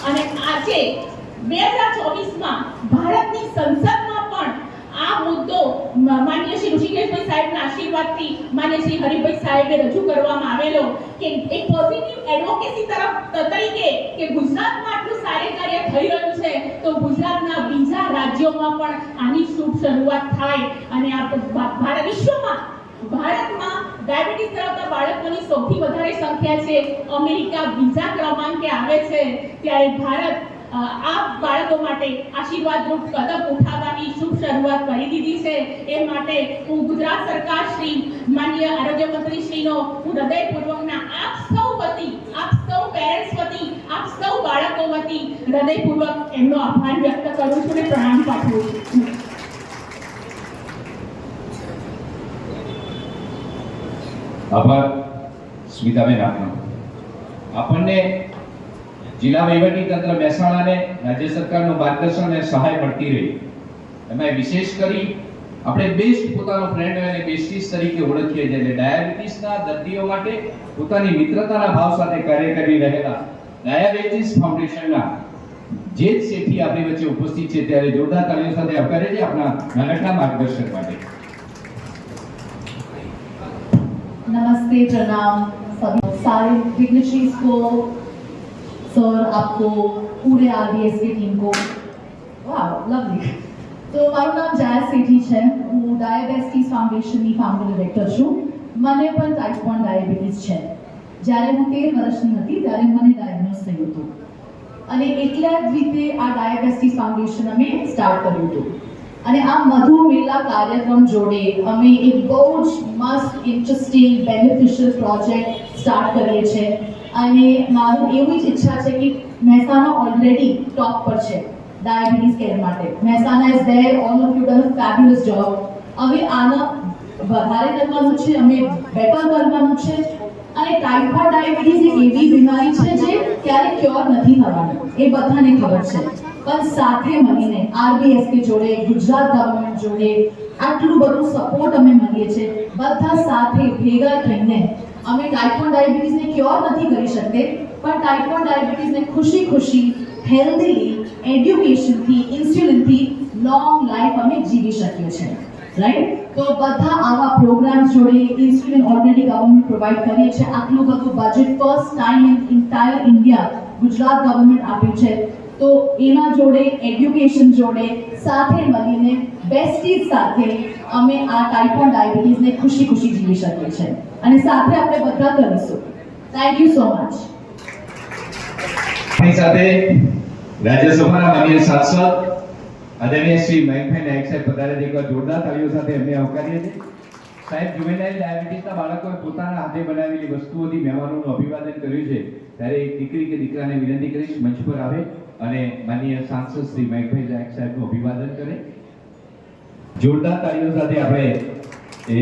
Speaker 13: અને આજે 2024માં ભારતની સંસદમાં પણ આ મુદ્દો માનનીય શ્રી ઋષિકેશભાઈ સાહેબના આશીર્વાદથી માનનીય શ્રી હરિભાઈ સાહેબે રજૂ કરવામાં આવેલો કે એક પોઝિટિવ એડવોકેસી તરીકે કે ગુજરાતમાં આટલું સારું કાર્ય થઈ રહ્યું છે તો ગુજરાતના બીજા રાજ્યોમાં પણ આની શુભ શરૂઆત થાય. અને આ ભારત વિશ્વમાં ભારતમાં ડાયાબિટીસ ધરાવતા બાળકોની સૌથી વધારે સંખ્યા છે. અમેરિકા બીજા ક્રમાંકે આવે છે, ત્યારે ભારત આ બાળકો માટે આશીર્વાદરૂપ કદમ ઉઠાવવાની શુભ શરૂઆત કરી દીધી છે. એ માટે હું ગુજરાત સરકાર શ્રી માનનીય આરોગ્ય મંત્રી શ્રીનો હું હૃદયપૂર્વકના આપ સૌ વતી, આપ સૌ પેરેન્ટ્સ વતી, આપ સૌ બાળકો વતી હૃદયપૂર્વક એમનો આભાર વ્યક્ત કરું છું અને પ્રણામ પાઠવું છું.
Speaker 7: આભાર સ્મિતાબેન આપનો. આપણને જિલ્લા વહીવટી તંત્ર મહેસાણાને રાજ્ય સરકારનું માર્ગદર્શન અને સહાય મળતી રહી. એમાં વિશેષ કરી આપણે બેસ્ટ પોતાનો ફ્રેન્ડ અને બેસ્ટીસ તરીકે ઓળખીએ છીએ. એટલે ડાયાબિટીસના દર્દીઓ માટે પોતાની મિત્રતાના ભાવ સાથે કાર્ય કરી રહેલા ડાયાબિટીસ ફાઉન્ડેશનના જે શેઠી આપણી વચ્ચે ઉપસ્થિત છે, ત્યારે જોરદાર તાળીઓ સાથે આવકારે છે આપણા નાનકડા માર્ગદર્શન માટે.
Speaker 14: नमस्ते, प्रणाम सभी सारे डिग्निटरीज को, सर आपको, पूरे आरबीएस की टीम को. वाह, लवली. तो મારું નામ જયા સેઠી છે. હું ડાયાબિટીસ ફાઉન્ડેશનની ફાઉન્ડર ડિરેક્ટર છું. મને પણ ટાઈપ 1 ડાયાબિટીસ છે. જ્યારે હું 13 વર્ષની હતી ત્યારે મને ડાયગ્નોઝ થયું હતું, અને એટલા જ રીતે આ ડાયાબિટીસ ફાઉન્ડેશન અમે સ્ટાર્ટ કર્યું હતું. અને આ મધુ મેલા કાર્યક્રમ જોડે અમે એક બહુ જ મસ્ત ઇન્ટરેસ્ટિંગ બેનિફિશિયલ પ્રોજેક્ટ સ્ટાર્ટ કરીએ છીએ. અને મારું એવી જ ઈચ્છા છે કે મહેસાણા ઓલરેડી ટોપ પર છે ડાયાબિટીસ કેર માટે. Mehsana is there, all of you done a fabulous job. હવે આના વધારે કરવાનું છે, અમે બેટર કરવાનું છે. અને ટાઈપ 1 ડાયાબિટીસ એક એવી બીમારી છે જે ક્યારેય ક્યોર નથી થવાની, એ બધાને ખબર છે. પણ સાથે મળીને આરબીએસકે જોડે, ગુજરાત ગવર્મેન્ટ જોડે આટલું બધું સપોર્ટ અમે મળીએ છીએ. બધા સાથે ભેગા થઈને અમે ટાઈપ 1 ડાયાબિટીસને ક્યોર નથી કરી શકતે, પણ ટાઈપ 1 ડાયાબિટીસને ખુશી ખુશી, હેલ્ધીલી, એડ્યુકેશનથી, ઇન્સ્યુલિનથી લોંગ લાઈફ અમે જીવી શકીએ છીએ. રાઈટ? તો બધા આવા પ્રોગ્રામ્સ જોડે ઇન્સ્યુલિન ઓલરેડી ગવર્મેન્ટ પ્રોવાઈડ કરીએ છીએ. આટલું બધું budget first time in entire India Gujarat government આપ્યું છે. તો એના જોડે, એડ્યુકેશન જોડે સાથે મળીને બેસ્ટીઝ સાથે અમે આ ટાઈપ 1 ડાયાબિટીસને ખુશી ખુશી જીવી શકીએ છીએ. અને સાથે આપણે બધા કરીશું. Thank you so much.
Speaker 7: આપણી સાથે રાજ્યસભાના માનનીય સાંસદ આદરણીય શ્રી મયંકભાઈ નાયક સાહેબ પધારે છે. એકવાર જોરદાર તાળીઓ સાથે એમને આવકારીએ છીએ. સાહેબ, જુવેનાઇલ ડાયાબિટીસના બાળકોએ પોતાના હાથે બનાવેલી વસ્તુઓથી મહેમાનોનું અભિવાદન કર્યું છે, ત્યારે એક દીકરી કે દીકરાને વિનંતી કરીશ મંચ પર આવે અને માનનીય સાંસદ શ્રી મયંકભાઈ નાયક સાહેબનું અભિવાદન કરે. જોરદાર તાળીઓ સાથે આપણે એ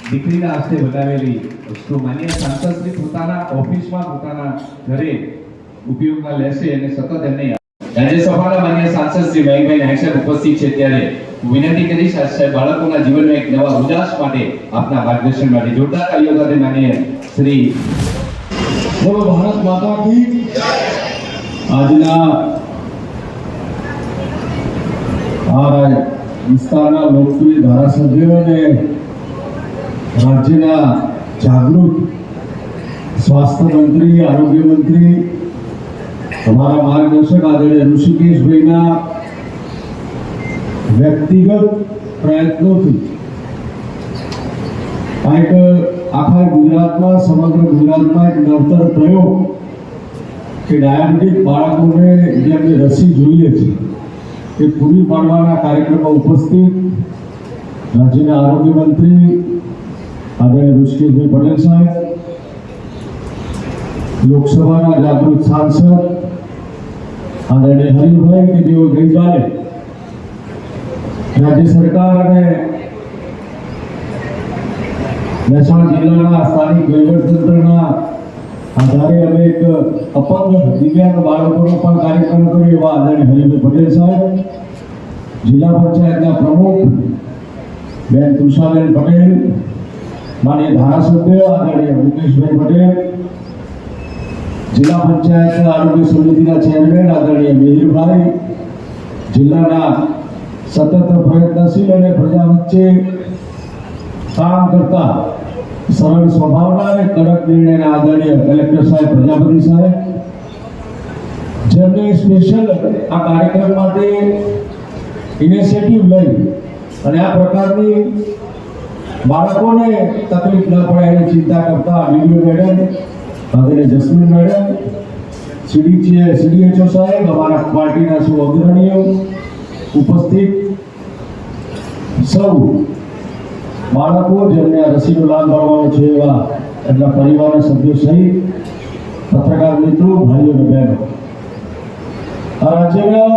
Speaker 7: દીકરીના હસ્તે બનાવેલી વસ્તુ માનનીય સાંસદ શ્રી પોતાના ઓફિસમાં, પોતાના ઘરે ઉપયોગમાં લેશે અને સતત એમને રાજ્યસભાના માનનીય સાંસદ શ્રી મયંકભાઈ નાયક સાહેબ ઉપસ્થિત છે, ત્યારે હું વિનંતી કરીશ સાહેબ બાળકોના જીવનમાં એક નવા ઉજાસ માટે, આપના માર્ગદર્શન માટે જોરદાર તાળીઓ સાથે માનનીય શ્રી.
Speaker 15: બોલો ભારત માતા કી જય. આજના આ વિસ્તારના લોકપ્રિય ધારાસભ્યો અને રાજ્યના જાગૃત સ્વાસ્થ્ય મંત્રી, આરોગ્ય મંત્રી, અમારા માર્ગદર્શક આદરણીય ઋષિકેશભાઈના વ્યક્તિગત પ્રયત્નોથી આ એક આખા ગુજરાતમાં સમગ્ર ગુજરાતમાં એક નવતર પ્રયોગ કે ડાયાબિટીક બાળકોને જે આપણે રસી જોઈએ છે એ પૂરી પાડવાના કાર્યક્રમમાં ઉપસ્થિત રાજ્યના આરોગ્ય મંત્રી આદરણીય ઋષિકેશભાઈ પટેલ સાહેબ, લોકસભાના જાગૃત સાંસદ આદરણીય હરિભાઈ કે જેઓ ગઈકાલે રાજ્ય સરકાર અને મહેસાણા જિલ્લાના સ્થાનિક વહીવટતંત્રના આધારે અમે એક અપંગ દિવ્યાંગ બાળકોનો પણ કાર્યક્રમ કર્યો એવા આદરણીય હરિભાઈ પટેલ સાહેબ, જિલ્લા પંચાયતના પ્રમુખ બેન તુષાબેન પટેલ, માનનીય ધારાસભ્ય આદરણીય મુકેશભાઈ પટેલ, જિલ્લા પંચાયતના આરોગ્ય સમિતિના ચેરમેન આદરણીય મિહિરભાઈ, જિલ્લાના સતત પ્રયત્નશીલ અને પ્રજા વચ્ચે કામ કરતા સરળ સ્વભાવના અને કડક નિર્ણયના આદરણીય કલેક્ટર સાહેબ પ્રજાપતિ સાહેબ, જેમને સ્પેશિયલ આ કાર્યક્રમ માટે ઇનિશિયેટિવ લઈ અને આ પ્રકારની બાળકોને તકલીફ ન પડે એની ચિંતા કરતા ડીડીઓ મેડમ આદરણીય જસ્મીન મેડમ, સીડીએચઓ સાહેબ, અમારા પાર્ટીના સૌ અગ્રણીઓ, ઉપસ્થિત સૌ બાળકો જેમને આ રસીનો લાભ મળવાનો છે એવા એમના પરિવારના સભ્યો સહિત પત્રકાર મિત્રો, ભાઈઓ અને બહેનો, આ રાજ્યના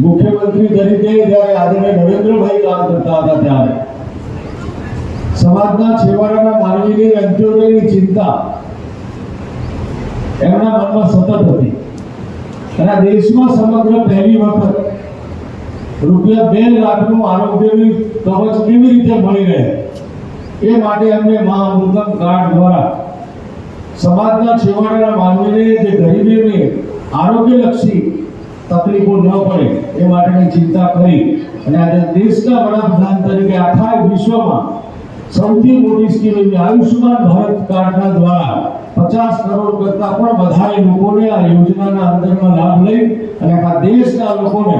Speaker 15: મુખ્યમંત્રી તરીકે જ્યારે આદરણીય નરેન્દ્રભાઈ કામ કરતા હતા ત્યારે સમાજના છેવાડાના માનવીની અંત્યોદયની ચિંતા એમના મનમાં સતત હતી અને દેશમાં સમગ્ર પહેલી વખત રૂપિયા 2 લાખનું આરોગ્યની કવચ કેવી રીતે મળી રહે એ માટે એમને મા અમૃતમ કાર્ડ દ્વારા સમાજના છેવાડાના માનવીને જે ગરીબીની આરોગ્યલક્ષી તકલીફો ન પડે એ માટેની ચિંતા કરી અને આજે દેશના વડાપ્રધાન તરીકે આખા વિશ્વમાં સૌથી મોટી સ્કીમ એવી આયુષ્યમાન ભારત કાર્ડના દ્વારા 50 કરોડ કરતા પણ વધારે લોકોને આ યોજનાના અંદરમાં લાભ લઈ અને આખા દેશના લોકોને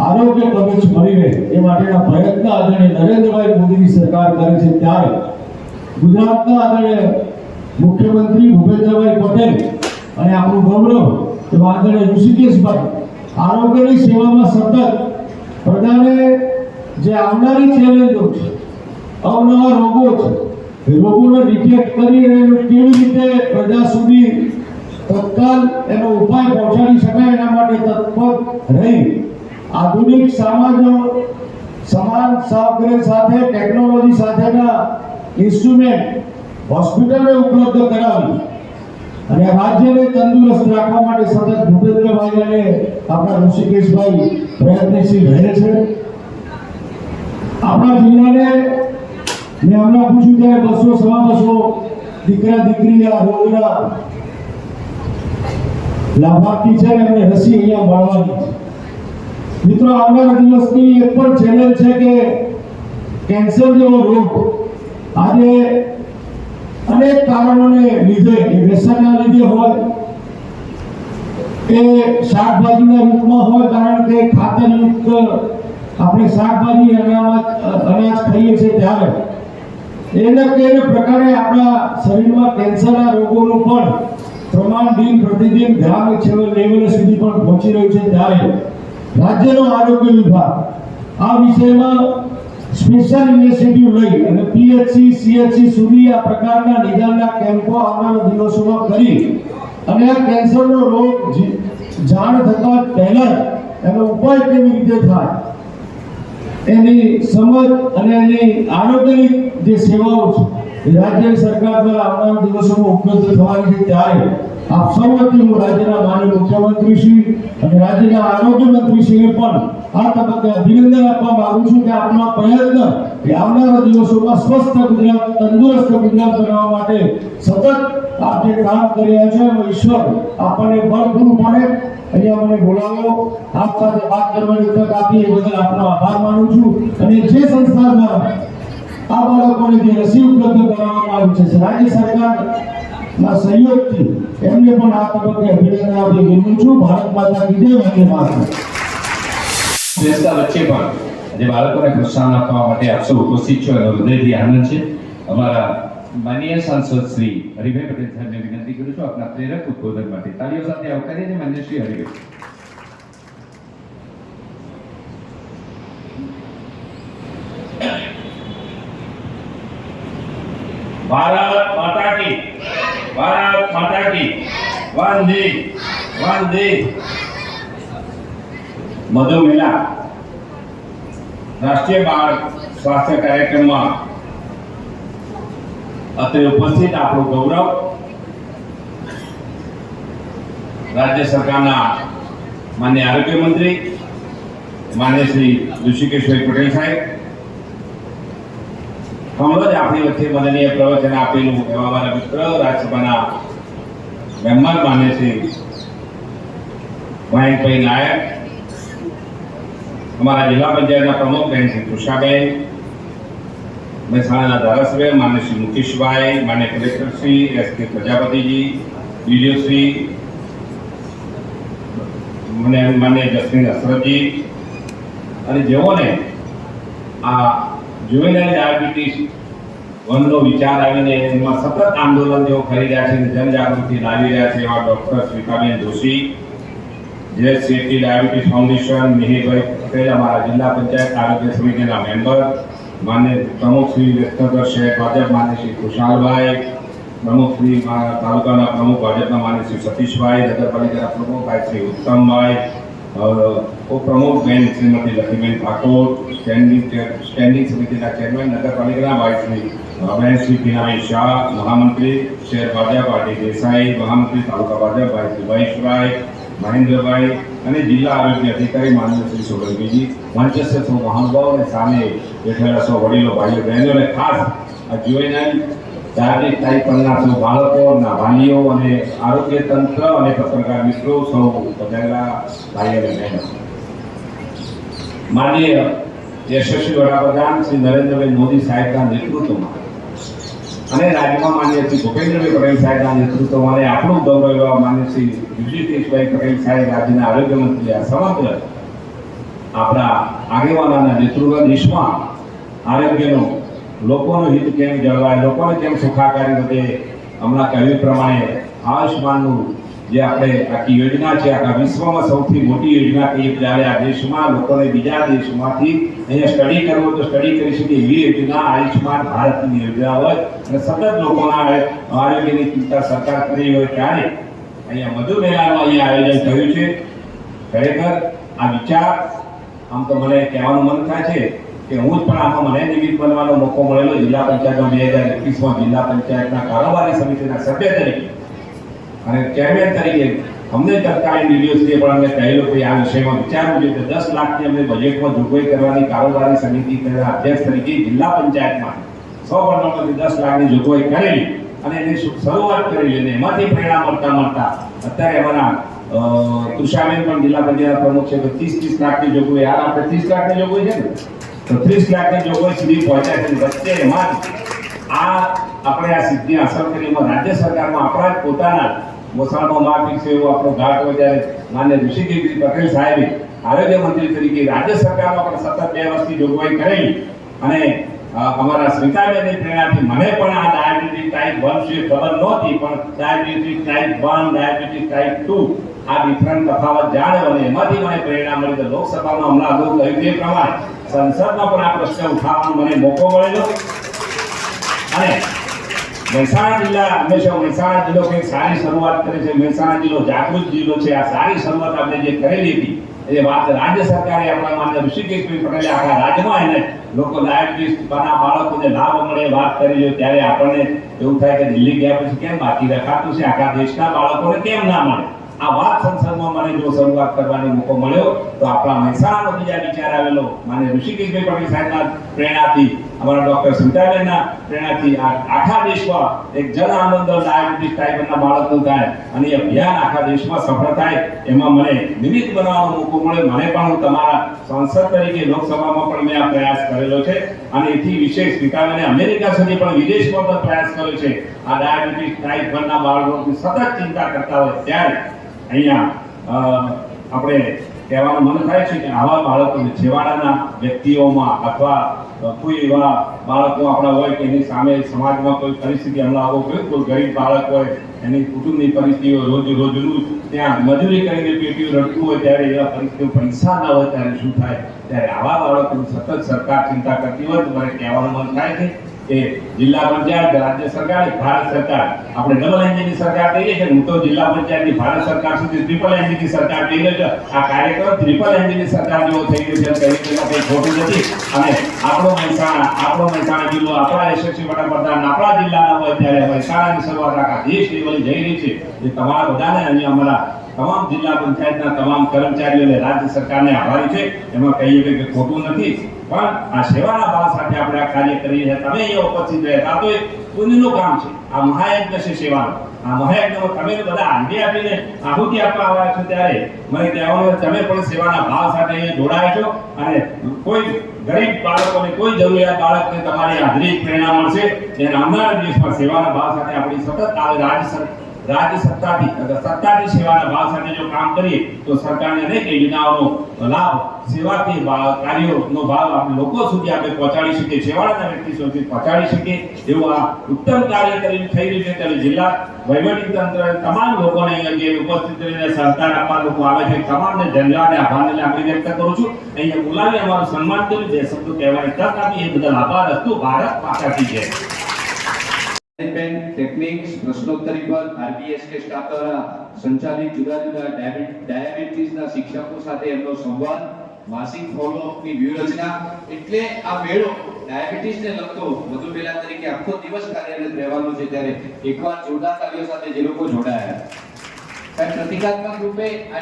Speaker 15: આરોગ્ય કવચ મળી રહે એ માટેના પ્રયત્ન આદરણીય નરેન્દ્રભાઈ મોદીની સરકાર કરે છે ત્યારે ગુજરાતના આદરણીય મુખ્યમંત્રી ભૂપેન્દ્રભાઈ પટેલ અને આપણું ગૌરવ એવા આદરણીય ઋષિકેશભાઈ આરોગ્યની સેવામાં સતત પ્રજાને જે આવનારી ચેલેન્જો છે, અવનવા રોગો છે, રોગોને ડિટેક્ટ કરી અને કેવી રીતે પ્રજા સુધી તત્કાલ એનો ઉપાય પહોંચાડી શકાય એના માટે તત્પર રહી આધુનિક સમાન સામગ્રી સાથે ટેકનોલોજી સાથેના ઇન્સ્ટ્રુમેન્ટ હોસ્પિટલને ઉપલબ્ધ કરાવી અને રાજ્યને તંદુરસ્ત રાખવા માટે સતત ભૂપેન્દ્રભાઈ અને આપણા ઋષિકેશભાઈ પ્રયત્નશીલ રહે છે. આપણા જિલ્લાને મેં હમણાં પૂછ્યું ત્યારે 200-250 દીકરા દીકરી આ રોગના લાભાર્થી છે અને એમને રસી અહીંયા મળવાની છે. મિત્રો, આવનારા દિવસની એક પણ ચેલેન્જ છે કે કેન્સર જેવો રોગ આજે અનેક કારણોને લીધે વ્યસનના લીધે હોય કે શાકભાજીના રૂપમાં હોય, કારણ કે ખાતરયુક્ત આપણે શાકભાજી અનાજ ખાઈએ છીએ ત્યારે એના કે પ્રકારે આપણા શરીરમાં કેન્સરના રોગોનું પણ પ્રમાણ દિન પ્રતિદિન ગ્રામ લેવલ સુધી પણ પહોંચી રહ્યું છે ત્યારે રાજ્યનો આરોગ્ય વિભાગ આ વિષયમાં સ્પેશિયલ ઇનિશિયેટિવ લઈ અને પીએચસી સીએચસી સુધી આ પ્રકારના નિદાનના કેમ્પો આવનારા દિવસોમાં કરી અને આ કેન્સરનો રોગ જાણ થતા પહેલા એનો ઉપાય કેવી રીતે થાય એની સમજ અને એની આરોગ્યની જે સેવાઓ છે એ રાજ્ય સરકાર દ્વારા આવનારા દિવસોમાં ઉપલબ્ધ થવાની છે ત્યારે આપ સૌ વતી હું રાજ્યના માનનીય મુખ્યમંત્રી શ્રી અને રાજ્યના આરોગ્ય મંત્રી શ્રીને પણ આ તબક્કે અભિનંદન આપવા માંગુ છું કે આપનો પ્રયત્ન એ આવનારા દિવસોમાં સ્વસ્થ ગુજરાત, તંદુરસ્ત ગુજરાત બનાવવા માટે સતત આપ જે કામ કરી રહ્યા છો એમાં ઈશ્વર આપણને બળ પૂરું પાડે. અહીંયા મને બોલાવ્યો, આપ સાથે વાત કરવાની તક આપી એ બદલ આપનો આભાર માનું છું અને જે સંસ્થા દ્વારા આ બાળકોને જે રસી ઉપલબ્ધ કરાવવામાં આવી છે રાજ્ય સરકારના સહયોગથી એમને પણ આ તબક્કે અભિનંદન આપી વિનંતી છું. ભારત માતા કી જય, વંદે માતરમ.
Speaker 7: વચ્ચે પણ જે બાળકોને પ્રોત્સાહન આપવા માટે આપ સૌ ઉપસ્થિત છો એનો હૃદયથી આનંદ છે. અમારા માનનીય સાંસદ શ્રી હરિભાઈ પટેલ સાહેબને વિનંતી કરું છું આપના પ્રેરક ઉદ્બોધન માટે. તાળીઓ સાથે આવકારીએ છીએ માનનીય શ્રી હરિભાઈ.
Speaker 15: भारत माता की, भारत माता की, वंदे वंदे. મધુમેલા રાષ્ટ્રીય બાળ સ્વાસ્થ્ય કાર્યક્રમમાં અત્રે ઉપસ્થિત આપણું ગૌરવ રાજ્ય સરકારના માનનીય આરોગ્ય મંત્રી માનનીય શ્રી ઋષિકેશભાઈ પટેલ સાહેબ, હમણાં જ આપણી વચ્ચે માનનીય પ્રવચન આપેલું એવા અમારા મિત્ર રાજ્યસભાના મેમ્બર માન્ય શ્રી મયંકભાઈ નાયક, हमारा जिला पंचायत प्रमुख बहन श्री तुषाबेन, મહેસાણાના ધારાસભ્ય માન્ય શ્રી મુકેશભાઈ, માન્ય કલેક્ટર શ્રી એસ.કે. પ્રજાપતિજી, ડીડીઓ શ્રી માન્ય જસ્મીન અસરતજી, અને જેઓને આ જુવેનાઇલ ડાયાબિટીસ વનનો વિચાર આવીને એમાં સતત આંદોલન જેઓ કરી રહ્યા છે, જનજાગૃતિ લાવી રહ્યા છે એવા doctor Shrikaben Joshi, JSCT diabetes foundation Mihirbhai Patel, અમારા જિલ્લા પંચાયત આરોગ્ય સમિતિના મેમ્બર માન્ય પ્રમુખ શ્રી વિસનગર શહેર ભાજપ માન્ય શ્રી ખુશાલભાઈ, પ્રમુખ શ્રી તાલુકાના પ્રમુખ ભાજપના માન્ય શ્રી સતીશભાઈ, નગરપાલિકાના પ્રમુખ ભાઈ શ્રી ઉત્તમભાઈ, ઉપપ્રમુખ બેન શ્રીમતી લક્ષ્મીબેન ઠાકોર, સ્ટેન્ડિંગ સમિતિના ચેરમેન નગરપાલિકાના ભાઈ શ્રી બેન શ્રી પીનાભાઈ શાહ, મહામંત્રી શહેર ભાજપ આરટી દેસાઈ, મહામંત્રી તાલુકા ભાજપ ભાઈ શ્રી મહેશભાઈ, મહેન્દ્રભાઈ અને જિલ્લા આરોગ્ય અધિકારી માન્ય શ્રી સોલંકીજી, મંચસ્થ સૌ મહાનુભાવો અને સામે બેઠેલા સૌ વડીલો ભાઈઓ બહેનો અને ખાસ આ જુવેનાઇલ ડાયાબિટીસ ટાઈપ 1ના સૌ બાળકોના વાલીઓ અને આરોગ્ય તંત્ર અને પત્રકાર મિત્રો સૌ પધારેલા ભાઈઓ અને બહેનો, માનનીય યશસ્વી વડાપ્રધાન શ્રી નરેન્દ્રભાઈ મોદી સાહેબના નેતૃત્વમાં અને રાજ્યમાં માન્ય શ્રી ભૂપેન્દ્રભાઈ પટેલ સાહેબના નેતૃત્વમાં અને આપણું ગૌરવ એવા માન્ય શ્રી ઋષિકેશભાઈ પટેલ સાહેબ રાજ્યના આરોગ્ય મંત્રી આ સમગ્ર આપણા આગેવાનોના નેતૃત્વ દેશમાં આરોગ્યનું લોકોનું હિત કેમ જળવાય, લોકોને કેમ સુખાકારી વધે, હમણાં કહ્યું પ્રમાણે આયુષ્માનનું જે આપણે આખી યોજના છે આખા વિશ્વમાં સૌથી મોટી યોજના કહીએ ત્યારે આ દેશમાં લોકોને બીજા દેશમાંથી અહીંયા સ્ટડી કરવો તો સ્ટડી કરી શકે એવી યોજના આયુષ્માન ભારતની યોજના હોય અને સતત લોકોના આરોગ્યની ચિંતા સરકાર કરી હોય ત્યારે અહીંયા મધુમેલાનું અહીંયા આયોજન થયું છે. ખરેખર આ વિચાર આમ તો મને કહેવાનું મન થાય છે કે હું જ પણ આમાં મને નિમિત્ત બનવાનો મોકો મળેલો જિલ્લા પંચાયતમાં 2021માં જિલ્લા પંચાયતના કારોબારી સમિતિના સભ્ય તરીકે અને ચેરમેન તરીકે અમને તત્કાલીન ડીડીઓશ્રીએ પણ અમને કહેલું કે આ વિષયમાં વિચારવું જોઈએ કે 10 લાખની અમને બજેટમાં જોગવાઈ કરવાની કારોબારી સમિતિ અધ્યક્ષ તરીકે જિલ્લા પંચાયતમાં 100% 10 લાખની જોગવાઈ કરેલી અને એની શરૂઆત કરેલી અને એમાંથી પ્રેરણા મળતા અત્યારે અમારા તુષાબેન પણ જિલ્લા પંચાયત પ્રમુખ છે તો 30 લાખની જોગવાઈ આ આપણે 30 લાખની જોગવાઈ છે ને તો 30 લાખની જોગવાઈ સુધી પહોંચ્યા છે. વચ્ચે એમાં આ આપણે આ સિદ્ધિ હાંસલ કરીમાં રાજ્ય સરકારમાં આપણા જ પોતાના મોસાળમાં માર્ગ છે એવું આપણો ઘાટ હોય ત્યારે માન્ય ઋષિકેશભાઈ પટેલ સાહેબે આરોગ્ય મંત્રી તરીકે રાજ્ય સરકારમાં પણ સતત 2 વર્ષથી જોગવાઈ કરેલી અને અમારા સ્મિતાબેનની પ્રેરણાથી મને પણ આ ડાયાબિટીસ ટાઈપ 1 વિશે ખબર નહોતી, પણ ડાયાબિટીસ ટાઈપ 1 ડાયાબિટીસ ટાઈપ 2 આ ડિફરન્ટ તફાવત જાણ્યો અને એમાંથી મને પ્રેરણા મળી. તો લોકસભામાં હમણાં અગાઉ કહ્યું તે પ્રમાણે સંસદમાં પણ આ પ્રશ્ન ઉઠાવવાનો મને મોકો મળેલો અને મહેસાણા જિલ્લા હંમેશા મહેસાણા જિલ્લો કંઈક સારી શરૂઆત કરે છે. મહેસાણા જિલ્લો જાગૃત જિલ્લો છે. આ સારી શરૂઆત આપણે જે કરેલી હતી એ વાત રાજ્ય સરકારે આપણા માન્ય ઋષિકેશભાઈ પટેલે આખા રાજ્યમાં એને લોકો ડાયાબિટીસ બાળકોને લાભ મળે વાત કરી છે ત્યારે આપણને એવું થાય કે દિલ્હી ગયા પછી કેમ બાકી રખાતું છે, આખા દેશના બાળકોને કેમ ના મળે. આ વાત સંસદમાં મને જો શરૂઆત કરવાનો મોકો મળ્યો તો આપણા મહેસાણાનો બીજા વિચાર આવેલો માન્ય ઋષિકેશભાઈ પટેલ સાહેબના પ્રેરણાથી અમારા ડોક્ટર સ્મિતાબેનના પ્રેરણાથી આખા દેશમાં એક જન આંદોલન ડાયાબિટીસ ટાઈપ 1ના બાળકનું થાય અને એ અભિયાન આખા દેશમાં સફળ થાય એમાં મને નિમિત્ત બનવાનો મોકો મળ્યો. મને પણ હું તમારા સાંસદ તરીકે લોકસભામાં પણ મેં આ પ્રયાસ કરેલો છે અને એથી વિશેષ સ્મિતાબેને અમેરિકા સુધી પણ વિદેશમાં પણ પ્રયાસ કર્યો છે. આ ડાયાબિટીસ ટાઈપ 1ના બાળકોની સતત ચિંતા કરતા હોય ત્યારે અહીંયા આપણે કહેવાનું મન થાય છે કે આવા બાળકોને છેવાડાના વ્યક્તિઓમાં અથવા કોઈ એવા બાળકો આપણા હોય કે એની સામે સમાજમાં કોઈ પરિસ્થિતિ હમણાં આવો કોઈ ગરીબ બાળક હોય એની કુટુંબની પરિસ્થિતિઓ રોજનું ત્યાં મજૂરી કરીને પેટીઓ રડતું હોય ત્યારે એવા પરિસ્થિતિઓ પૈસા ના હોય ત્યારે શું થાય, ત્યારે આવા બાળકોની સતત સરકાર ચિંતા કરતી હોય તો મને કહેવાનું મન થાય છે કે જિલ્લા પંચાયત, રાજ્ય સરકાર, ભારત સરકાર, આપણે ડબલ એન્જિનની સરકાર કહીએ છીએ, હું તો જિલ્લા પંચાયતની ભારત સરકાર સુધી ટ્રિપલ એન્જિનની સરકાર કહી રહ્યો છું. આ કાર્યક્રમ ટ્રિપલ એન્જિનની સરકાર જેવો થઈ ગયો છે, કંઈ ખોટું નથી. અને આપણો મહેસાણા જિલ્લો, આપણા યશસ્વી વડાપ્રધાન આપણા જિલ્લાના હોય ત્યારે મહેસાણાની શરૂઆત આખા દેશ લેવલે જઈ રહી છે. એ તમારા બધાને અહીંયા અમારા તમામ જિલ્લા પંચાયતના તમામ કર્મચારીઓને રાજ્ય સરકારને આભારી છે, એમાં કહીએ કે ખોટું નથી. પણ આ સેવાના ભાવ સાથે આપણે આ કાર્ય કરીએ છીએ. તમે અહીંયા ઉપસ્થિત રહ્યા તો એ પુણ્યનું કામ છે. આ મહાયજ્ઞ છે સેવાનું. આ મહાયજ્ઞમાં તમે બધા હાજરી આપીને આહુતિ આપવા આવ્યા છો ત્યારે મને કહેવાનું તમે પણ સેવાના ભાવ સાથે અહીંયા જોડાયા છો અને કોઈ ગરીબ બાળકોને, કોઈ જરૂરિયાત બાળકને તમારી હાજરી પ્રેરણા મળશે. જેને આવનારા દિવસમાં સેવાના ભાવ સાથે આપણી સતત રાજ્ય સત્તાથી સેવાના ભાવ સાથે જો કામ કરીએ તો સરકારની અનેક યોજનાઓનો લાભ, સેવાથી કાર્યોનો ભાવ આપણે લોકો સુધી આપણે પહોંચાડી શકીએ, સેવાના વ્યક્તિ સુધી પહોંચાડી શકીએ એવું આ ઉત્તમ કાર્ય કરી થઈ રહ્યું છે. ત્યારે જિલ્લા વહીવટી તંત્ર તમામ લોકોને અહીંયા ઉપસ્થિત રહીને સહકાર આપવા લોકો આવે છે, તમામને ધન્યવાદ આભારને લાગણી વ્યક્ત કરું છું. અહીંયા બોલાવી અમારું સન્માન કર્યું, બે શબ્દો કહેવાની તક આપી એ બદલ આભાર. અસ્તુ. ભારત માતા કી જય.
Speaker 7: ટેકનિક્સ પ્રશ્નોત્તરી પર આરબીએસકે સ્ટાફ દ્વારા સંચાલિત જુદા જુદા ડાયાબિટીસના શિક્ષકો સાથે એમનો સંવાદ, માસિક ફોલોઅપની વ્યૂહરચના. એટલે આ મેળો ડાયાબિટીસને લગતો વધુ પહેલા તરીકે આખો દિવસ કાર્યરત રહેવાનો છે. ત્યારે એકવાર જોરદાર તાળીઓ સાથે જે લોકો જોડાયા પ્રતિકાત્મક રૂપે આ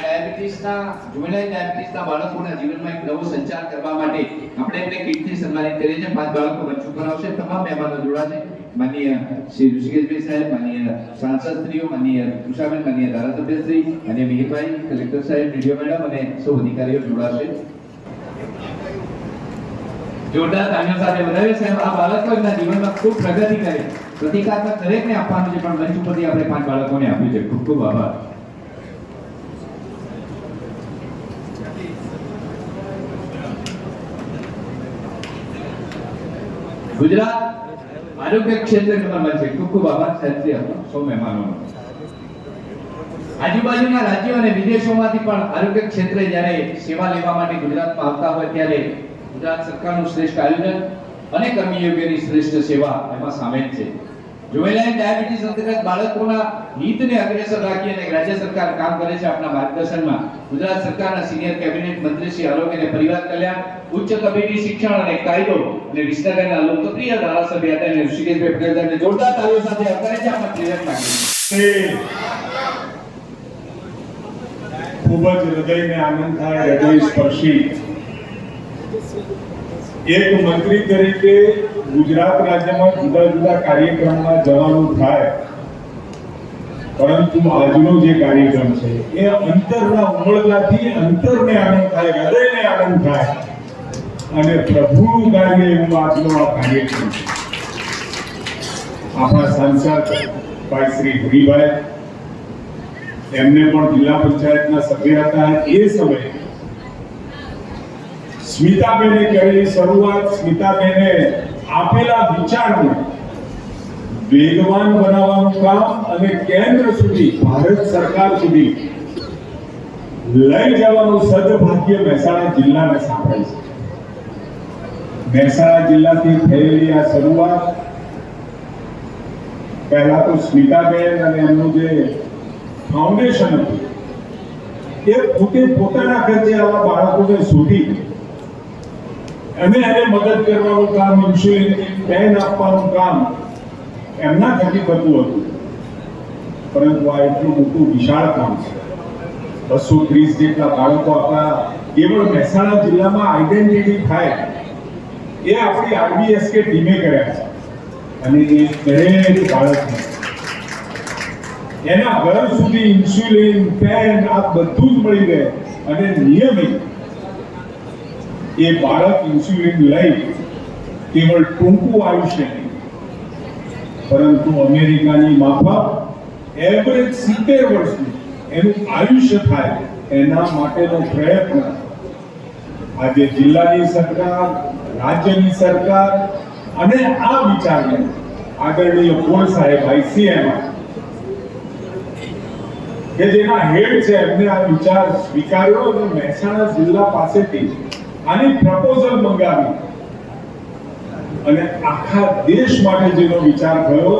Speaker 7: જુવેનાઇલ ડાયાબિટીસના બાળકોના જીવનમાં એક નવો સંચાર કરવા માટે આપણે એમને કીટથી સન્માનિત કરીએ છીએ. 5 બાળકો મંચ ઉપર આવશે. તમામ મહેમાનો જોડાશે. માનનીય શ્રી ઋષિકેશભાઈ સાહેબ, માનનીય સાંસદશ્રીઓ, માનનીય ઉષાબેન, માનનીય ધારાસભ્યશ્રી અને મિહિરભાઈ, કલેક્ટર સાહેબ, ડીડીઓ મેડમ અને સૌ અધિકારીઓ જોડાશે. જોરદાર તાળીઓ સાથે વધાવીએ સાહેબ. આ બાળકો એમના જીવનમાં ખૂબ પ્રગતિ કરે. પ્રતિકાત્મક દરેકને આપવાનું છે, પણ મંચ ઉપરથી આપણે 5 બાળકોને આપ્યું છે. ખૂબ ખૂબ આભાર. ગુજરાત આરોગ્ય ક્ષેત્રે નંબર 1 છે. ખૂબ ખૂબ આભાર સાહેબજી આપનો, સૌ મહેમાનોનો. આજુબાજુના રાજ્યો અને વિદેશોમાંથી પણ આરોગ્ય ક્ષેત્રે જ્યારે સેવા લેવા માટે ગુજરાતમાં આવતા હોય ત્યારે ગુજરાત સરકારનું શ્રેષ્ઠ આયોજન અને કર્મયોગીની શ્રેષ્ઠ સેવા એમાં સામેલ છે. જુવેનાઇલ ડાયાબિટીસ અંતર્ગત બાળકોના હિતને અગ્રેસર રાખી અને રાજ્ય સરકાર કામ કરે છે. આપના માર્ગદર્શનમાં ગુજરાત સરકારના સિનિયર કેબિનેટ મંત્રી શ્રી આરોગ્ય અને પરિવાર કલ્યાણ, ઉચ્ચ તબીબી શિક્ષણ અને કાયદો અને વિસનગરના લોકપ્રિય ધારાસભ્ય હતા અને ઋષિકેશભાઈ પટેલ સાહેબને જોરદાર તાળીઓ સાથે આવકારે છે. આપણા પ્રેરક લાગે
Speaker 15: ખૂબ જ હૃદયને આનંદ થાય, હૃદય સ્પર્શી. એક મંત્રી તરીકે ગુજરાત રાજ્યમાં જુદા જુદા કાર્યક્રમમાં જવાનું થાય, પરંતુ આજનો જે કાર્યક્રમ છે એ અંતરના ઉમળકાથી અંતરને આનંદ થાય, હૃદયને આનંદ થાય અને પ્રભુનું કાર્ય એવું આજનો આ કાર્યક્રમ છે. આપણા સાંસદ ભાઈ શ્રી હરિભાઈ, એમને પણ જિલ્લા પંચાયતના સભ્ય હતા. એ સમયે સ્મિતાબેને કરેલી શરૂઆત, સ્મિતાબેને આપેલા વિચારને વેગવાન બનાવવાનું કામ અને કેન્દ્ર સુધી, ભારત સરકાર સુધી લઈ જવાનું સદભાગ્ય મહેસાણા જિલ્લાને સાંભળે છે. મહેસાણા જિલ્લાથી થયેલી આ શરૂઆત પહેલા તો સ્મિતાબેન અને એમનું જે ફાઉન્ડેશન હતું એ પોતે પોતાના ખર્ચે આવા બાળકોને શોધી અને એને મદદ કરવાનું કામ, ઇન્સ્યોરન્સની પેન આપવાનું કામ એમના થકી થતું હતું. પરંતુ આ એટલું મોટું વિશાળ કામ છે. 230 જેટલા બાળકો આપણા કેવળ મહેસાણા જિલ્લામાં આઈડેન્ટિટી થાય એ આપણી આરબીએસકે ટીમે કર્યા છે. અને એ દરેક બાળકને એના ઘર સુધી ઇન્સ્યુલિન, પેન આ બધું જ મળી રહે અને નિયમિત એ બાળક ઇન્સ્યુલિન લઈ કેવળ ટૂંકું આયુષ્ય નહીં, પરંતુ અમેરિકાની માફક એવરેજ 70 વર્ષનું એનું આયુષ્ય થાય એના માટેનો પ્રયત્ન આજે જિલ્લાની સરકાર, રાજ્યની સરકાર અને આ વિચારને આદરણીય કુલ સાહેબ ICM કે જેના હેડ છે એમને આ વિચાર સ્વીકાર્યો અને મહેસાણા જિલ્લા પાસેથી આની પ્રપોઝલ મંગાવી અને આખા દેશ માટે જેનો વિચાર થયો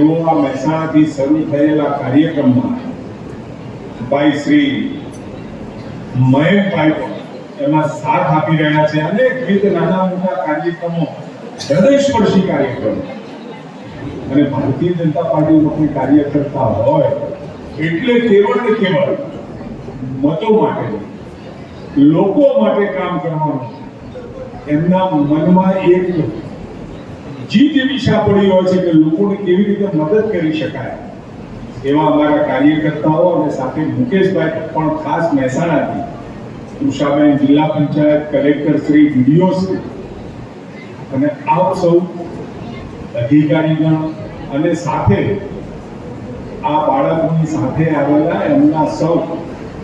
Speaker 15: એવો આ મહેસાણાથી શરૂ થયેલા કાર્યક્રમમાં ભાઈ શ્રી મયંકભાઈ પણ એમાં સાથ આપી રહ્યા છે. અનેકવિધ નાના મોટા કાર્યક્રમો, હૃદયસ્પર્શી કાર્યક્રમો, અને ભારતીય જનતા પાર્ટીનો કોઈ કાર્યકર્તા હોય એટલે કેવળ ને કેવળ મતો માટે, લોકો માટે કામ કરવાનું. એમના મનમાં એક જીત એવી છાપડી હોય છે કે લોકોને કેવી રીતે મદદ કરી શકાય. એવા અમારા કાર્યકર્તાઓ અને સાથે મુકેશભાઈ પણ ખાસ મહેસાણાથી, ઉષાબેન જિલ્લા પંચાયત કલેક્ટર શ્રી વીડિયો શ્રી અને આપ સૌ અધિકારીગણ અને સાથે આ બાળકોની સાથે આવેલા એમના સૌ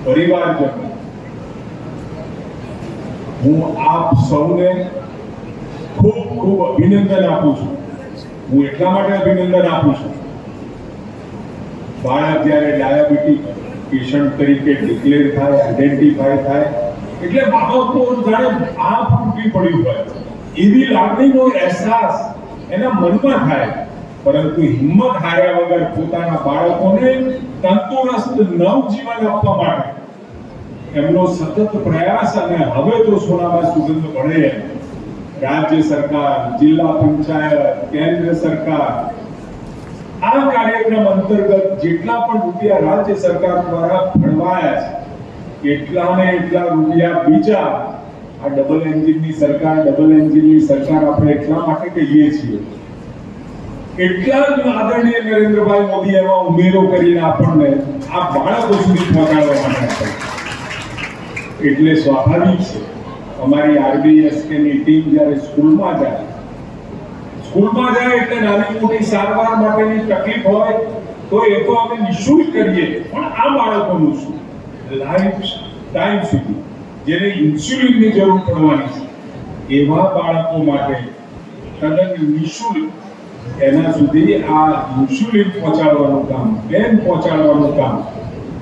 Speaker 15: પરિવારજનો, હું આપ સૌને ખૂબ ખૂબ અભિનંદન આપું છું. હું એટલા માટે અભિનંદન આપું છું, બાળક જ્યારે ડાયાબિટીસ પેશન્ટ તરીકે ડિક્લેર થાય, આઈડેન્ટિફાય થાય એટલે મા બાપો જાણે આંખ તૂટી પડ્યું હોય એવી લાગણીનો અહેસાસ એના મનમાં થાય. પરંતુ હિંમત હાર્યા વગર પોતાના બાળકોને તંદુરસ્ત નવજીવન આપવા માટે એમનો સતત પ્રયાસ, અને હવે તો સોનામાં સુગંધ પડે રાજ્ય સરકાર, જિલ્લા પંચાયત, કેન્દ્ર સરકાર આ કાર્યક્રમ અંતર્ગત જેટલા પણ રૂપિયા રાજ્ય સરકાર દ્વારા ફળવાયા છે એટલા ને એટલા રૂપિયા બીજા આ ડબલ એન્જિનની સરકાર આપણે એટલા માટે કહીએ છીએ. એટલા જ આદરણીય નરેન્દ્રભાઈ મોદી એમાં ઉમેરો કરીને આપણને આ બાળકો સુધી પહોંચાડવા માટે આપ્યા. એટલે સ્વાભાવિક છે અમારી RBSK ની ટીમ જ્યારે સ્કૂલમાં જાય એટલે નાની મોટી સારવાર માટેની તકલીફ હોય તો એ તો અમે નિઃશુલ્ક કરીએ, પણ આ બાળકોનું શું, લાઈફ ટાઈમ સુધી જેને ઇન્સ્યુલિનની જરૂર પડવાની છે એવા બાળકો માટે તદ્દન નિઃશુલ્ક એના સુધી આ ઇન્સ્યુલિન પહોંચાડવાનું કામ, પેન પહોંચાડવાનું કામ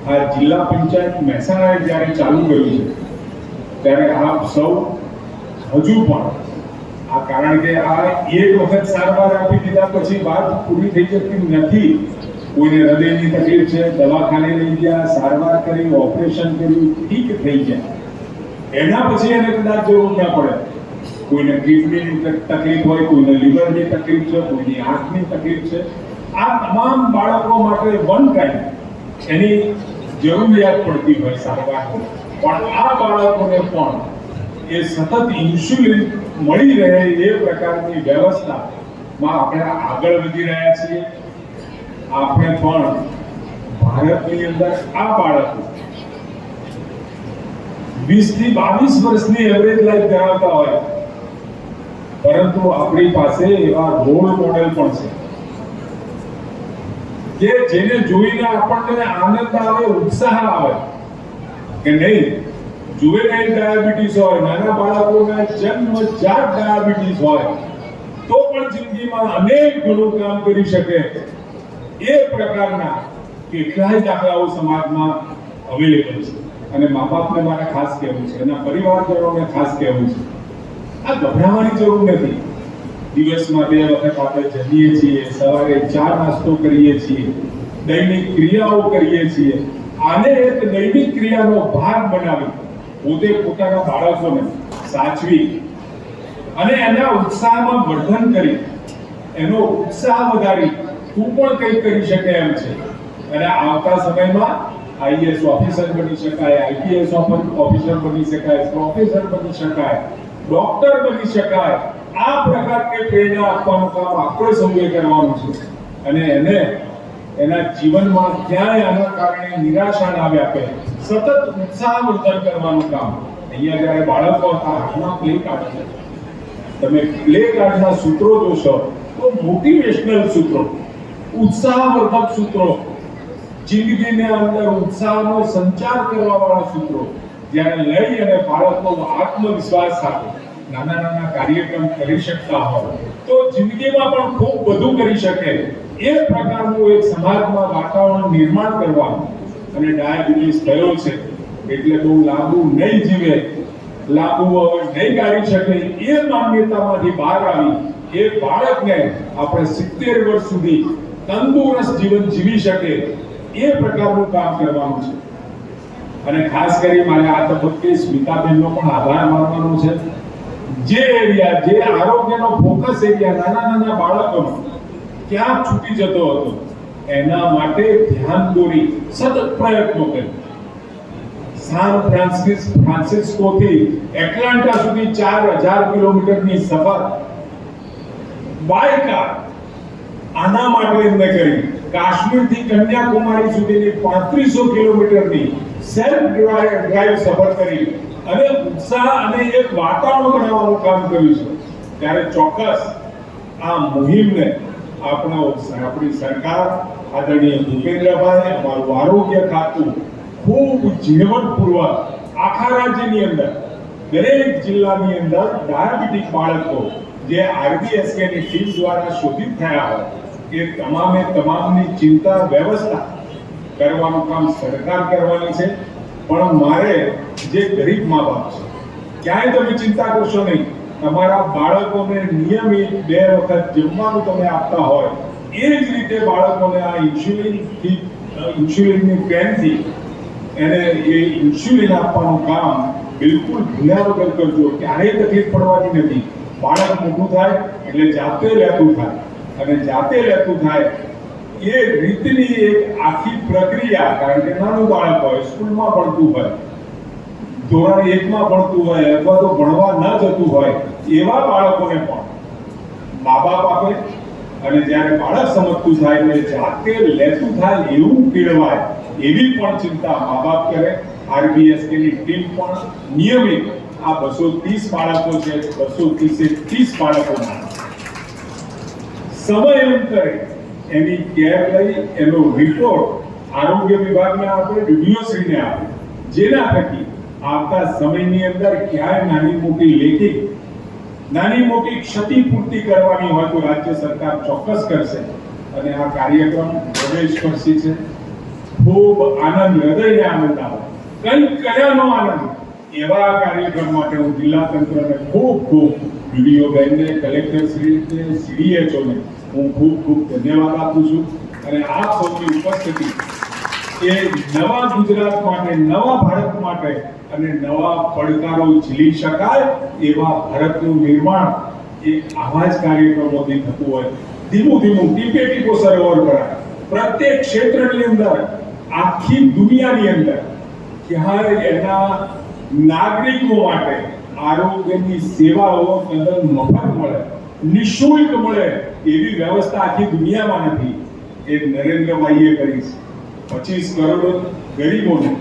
Speaker 15: આ જિલ્લા પંચાયત મહેસાણાએ જ્યારે ચાલુ કર્યું છે ત્યારે આપ સૌ હજુ પણ આ, કારણ કે આ એક વખત સારવાર આપી દીધા પછી વાત પૂરી થઈ જતી નથી. કોઈને હૃદયની તકલીફ છે, દવાખાને લઈ ગયા, સારવાર કરી, ઓપરેશન કર્યું, ઠીક થઈ જાય, એના પછી એને કદાચ જરૂર ના પડે. કોઈને કિડનીની તકલીફ હોય, કોઈને લીવરની તકલીફ છે, કોઈની આંખની તકલીફ છે, આ તમામ બાળકો માટે વન ટાઈમ એની જરૂરિયાત પડતી હોય સારવારની, પણ આ બાળકોને પણ એ સતત ઇન્સ્યુલિન મળી રહે એ પ્રકારની વ્યવસ્થામાં આપણે આગળ વધી રહ્યા છીએ. આપણે પણ ભારતની અંદર આ બાળકો 20 થી 22 વર્ષની એવરેજ લાઈફ ધરાવતા હોય, પરંતુ આપણી પાસે એવા રોલ મોડેલ પણ છે કે જેને જોઈને આપણને આનંદ આવે, ઉત્સાહ આવે કે નહીં, જુવેનાઇલ ડાયાબિટીસ હોય, નાના બાળકોના જન્મજાત ડાયાબિટીસ હોય તો પણ જિંદગીમાં અનેક ઘણું કામ કરી શકે એ પ્રકારના કેટલાય દાખલાઓ સમાજમાં અવેલેબલ છે. અને મા બાપને મારે ખાસ કહેવું છે, એના પરિવારજનોને ખાસ કહેવું છે, આ ગભરાવાની જરૂર નથી. દિવસમાં 2 વખત આપણે જમીએ છીએ, સવારે 4 નાસ્તો કરીએ છીએ, દૈનિક ક્રિયાઓ કરીએ છીએ. આને એક દૈનિક ક્રિયાનો ભાગ બનાવી પોતે પોતાના બાળકોને સાચવી અને એના ઉત્સાહમાં વર્ધન કરી, એનો ઉત્સાહ વધારી તું પણ કંઈક કરી શકે એમ છે. અને આવતા સમયમાં IAS ઓફિસર બની શકાય, IPS ઓફિસર બની શકાય, પ્રોફેસર બની શકાય, ડોક્ટર બની શકાય. આ પ્રકારની પ્રેરણા આપવાનું કામ આપણે સૌએ કરવાનું છે. અને એને એના જીવનમાં ક્યાંય આના કારણે નિરાશા ના વ્યાપે, સતત ઉત્સાહવર્ધન કરવાનું કામ. અહીંયા જ્યારે બાળકો હતા, હાથમાં પ્લે કાર્ડ છે, તમે પ્લે કાર્ડના સૂત્રો જોશો તો મોટિવેશનલ સૂત્રો, ઉત્સાહવર્ધક સૂત્રો જિંદગીને અંદર ઉત્સાહનો સંચાર કરવા વાળા સૂત્રો જ્યારે લઈ અને બાળકો આત્મવિશ્વાસ સાથે નાના નાના કાર્યક્રમ કરી શકતા હોય તો જિંદગીમાં પણ ખૂબ બધું કરી શકે એ પ્રકારનું એક સમાજમાં વાતાવરણ નિર્માણ કરવાનું. અને ડાયાબિટીસ થયો છે એટલે બહુ લાંબુ નહીં જીવે, લાંબુ હવે નહીં ગાળી શકે એ માન્યતામાંથી બહાર આવી એ બાળકને આપણે 70 વર્ષ સુધી તંદુરસ્ત જીવન જીવી શકે એ પ્રકારનું કામ કરવાનું છે. અને ખાસ કરી મારે આ તબક્કે સ્મિતાબેનનો પણ આભાર માનવાનો છે. જે એરિયા, જે આરોગ્યનો ફોકસ એરિયા નાના નાના બાળકોનો ક્યાં છૂટી જતો હતો એના માટે ધ્યાન દોરી સતત પ્રયત્નો કર્યા. સાન ફ્રાન્સિસ્કોથી એટલાન્ટા સુધી 4000 કિલોમીટરની સફર બાય કાર આના માટે એમને કરી. કાશ્મીરથી કન્યાકુમારી સુધીની 3500 કિલોમીટરની સેલ્ફ ડ્રાઈવ સફર કરી અને ઉત્સાહ અને એક વાતાવરણ બનાવવાનું કામ કર્યું છે. ત્યારે ચોક્કસ આ મુહિમને આપણી સરકાર આદરણીય ભૂપેન્દ્રભાઈ, અમારું આરોગ્ય ખાતું ખૂબ ઝીણવટપૂર્વક આખા રાજ્યની અંદર દરેક જિલ્લાની અંદર ડાયાબિટીક બાળકો જે RBSK ની ટીમ દ્વારા શોધિત થયા હોય એ તમામની ચિંતા વ્યવસ્થા કરવાનું કામ સરકાર કરવાની છે. પણ મારે જે ગરીબ મા બાપ છે ક્યાંય તમે ચિંતા કરશો નહીં. તમારા બાળકોને નિયમિત 2 વખત જમવાનું તમે આપતા હોય એ જ રીતે બાળકોને આ ઇન્સ્યુલિનની પેનથી એને એ ઇન્સ્યુલિન આપવાનું કામ બિલકુલ ભૂલ્યા વગર કરજો. ક્યારેય તકલીફ પડવાની નથી. બાળક મોટું થાય એટલે જાતે લેતું થાય અને જાતે લેતું થાય એ રીતની એક આખી પ્રક્રિયા. કારણ કે નાનું બાળક હોય, સ્કૂલમાં ભણતું હોય, ધોરણ 1 માં ભણતું હોય અથવા તો ભણવા ન જતું હોય એવા બાળકોને પણ મા બાપ આપે અને જ્યારે બાળક સમજતું થાય એટલે જાતે લેતું થાય એવું કેળવાય એવી પણ ચિંતા મા બાપ કરે. RBSK ની ટીમ પણ નિયમિત આ 230 બાળકો છે, 230 બાળકોના સમયાંતરે એની કેર લઈ એનો રિપોર્ટ આરોગ્ય વિભાગને આપે, DDOશ્રીને આપે, જેના થકી આવતા સમયની અંદર ક્યાંય નાની મોટી લેખિત નાની મોટી ક્ષતિપૂર્તિ કરવાની હોય તો રાજ્ય સરકાર ચોક્કસ કરશે. અને આ કાર્યક્રમ હૃદયસ્પર્શી છે. ખૂબ આનંદ, હૃદયને આનંદ આવે, કંઈક કર્યાનો આનંદ. એવા કાર્યક્રમ માટે હું જિલ્લા તંત્રને ખૂબ DDO બેનને, કલેક્ટરશ્રીને, CDHOને હું ખૂબ ધન્યવાદ આપું છું. અને આપ સૌની ઉપસ્થિતિ એ નવા ગુજરાત માટે, નવા ભારત માટે અને નવા પડકારો ઝીલી શકાય એવા ભારતનું નિર્માણ એ આવા જ કાર્યક્રમોથી થતું હોય. ધીમું ટીપે ટીપો સરોવર ભરાય. પ્રત્યેક ક્ષેત્રની અંદર, આખી દુનિયાની અંદર ક્યાંય એના નાગરિકો માટે આરોગ્યની સેવાઓ કદાચ મફત મળે, નિઃશુલ્ક મળે એવી વ્યવસ્થા આખી દુનિયામાં નથી. એ નરેન્દ્રભાઈએ કરી છે. 25 કરોડ ગરીબોને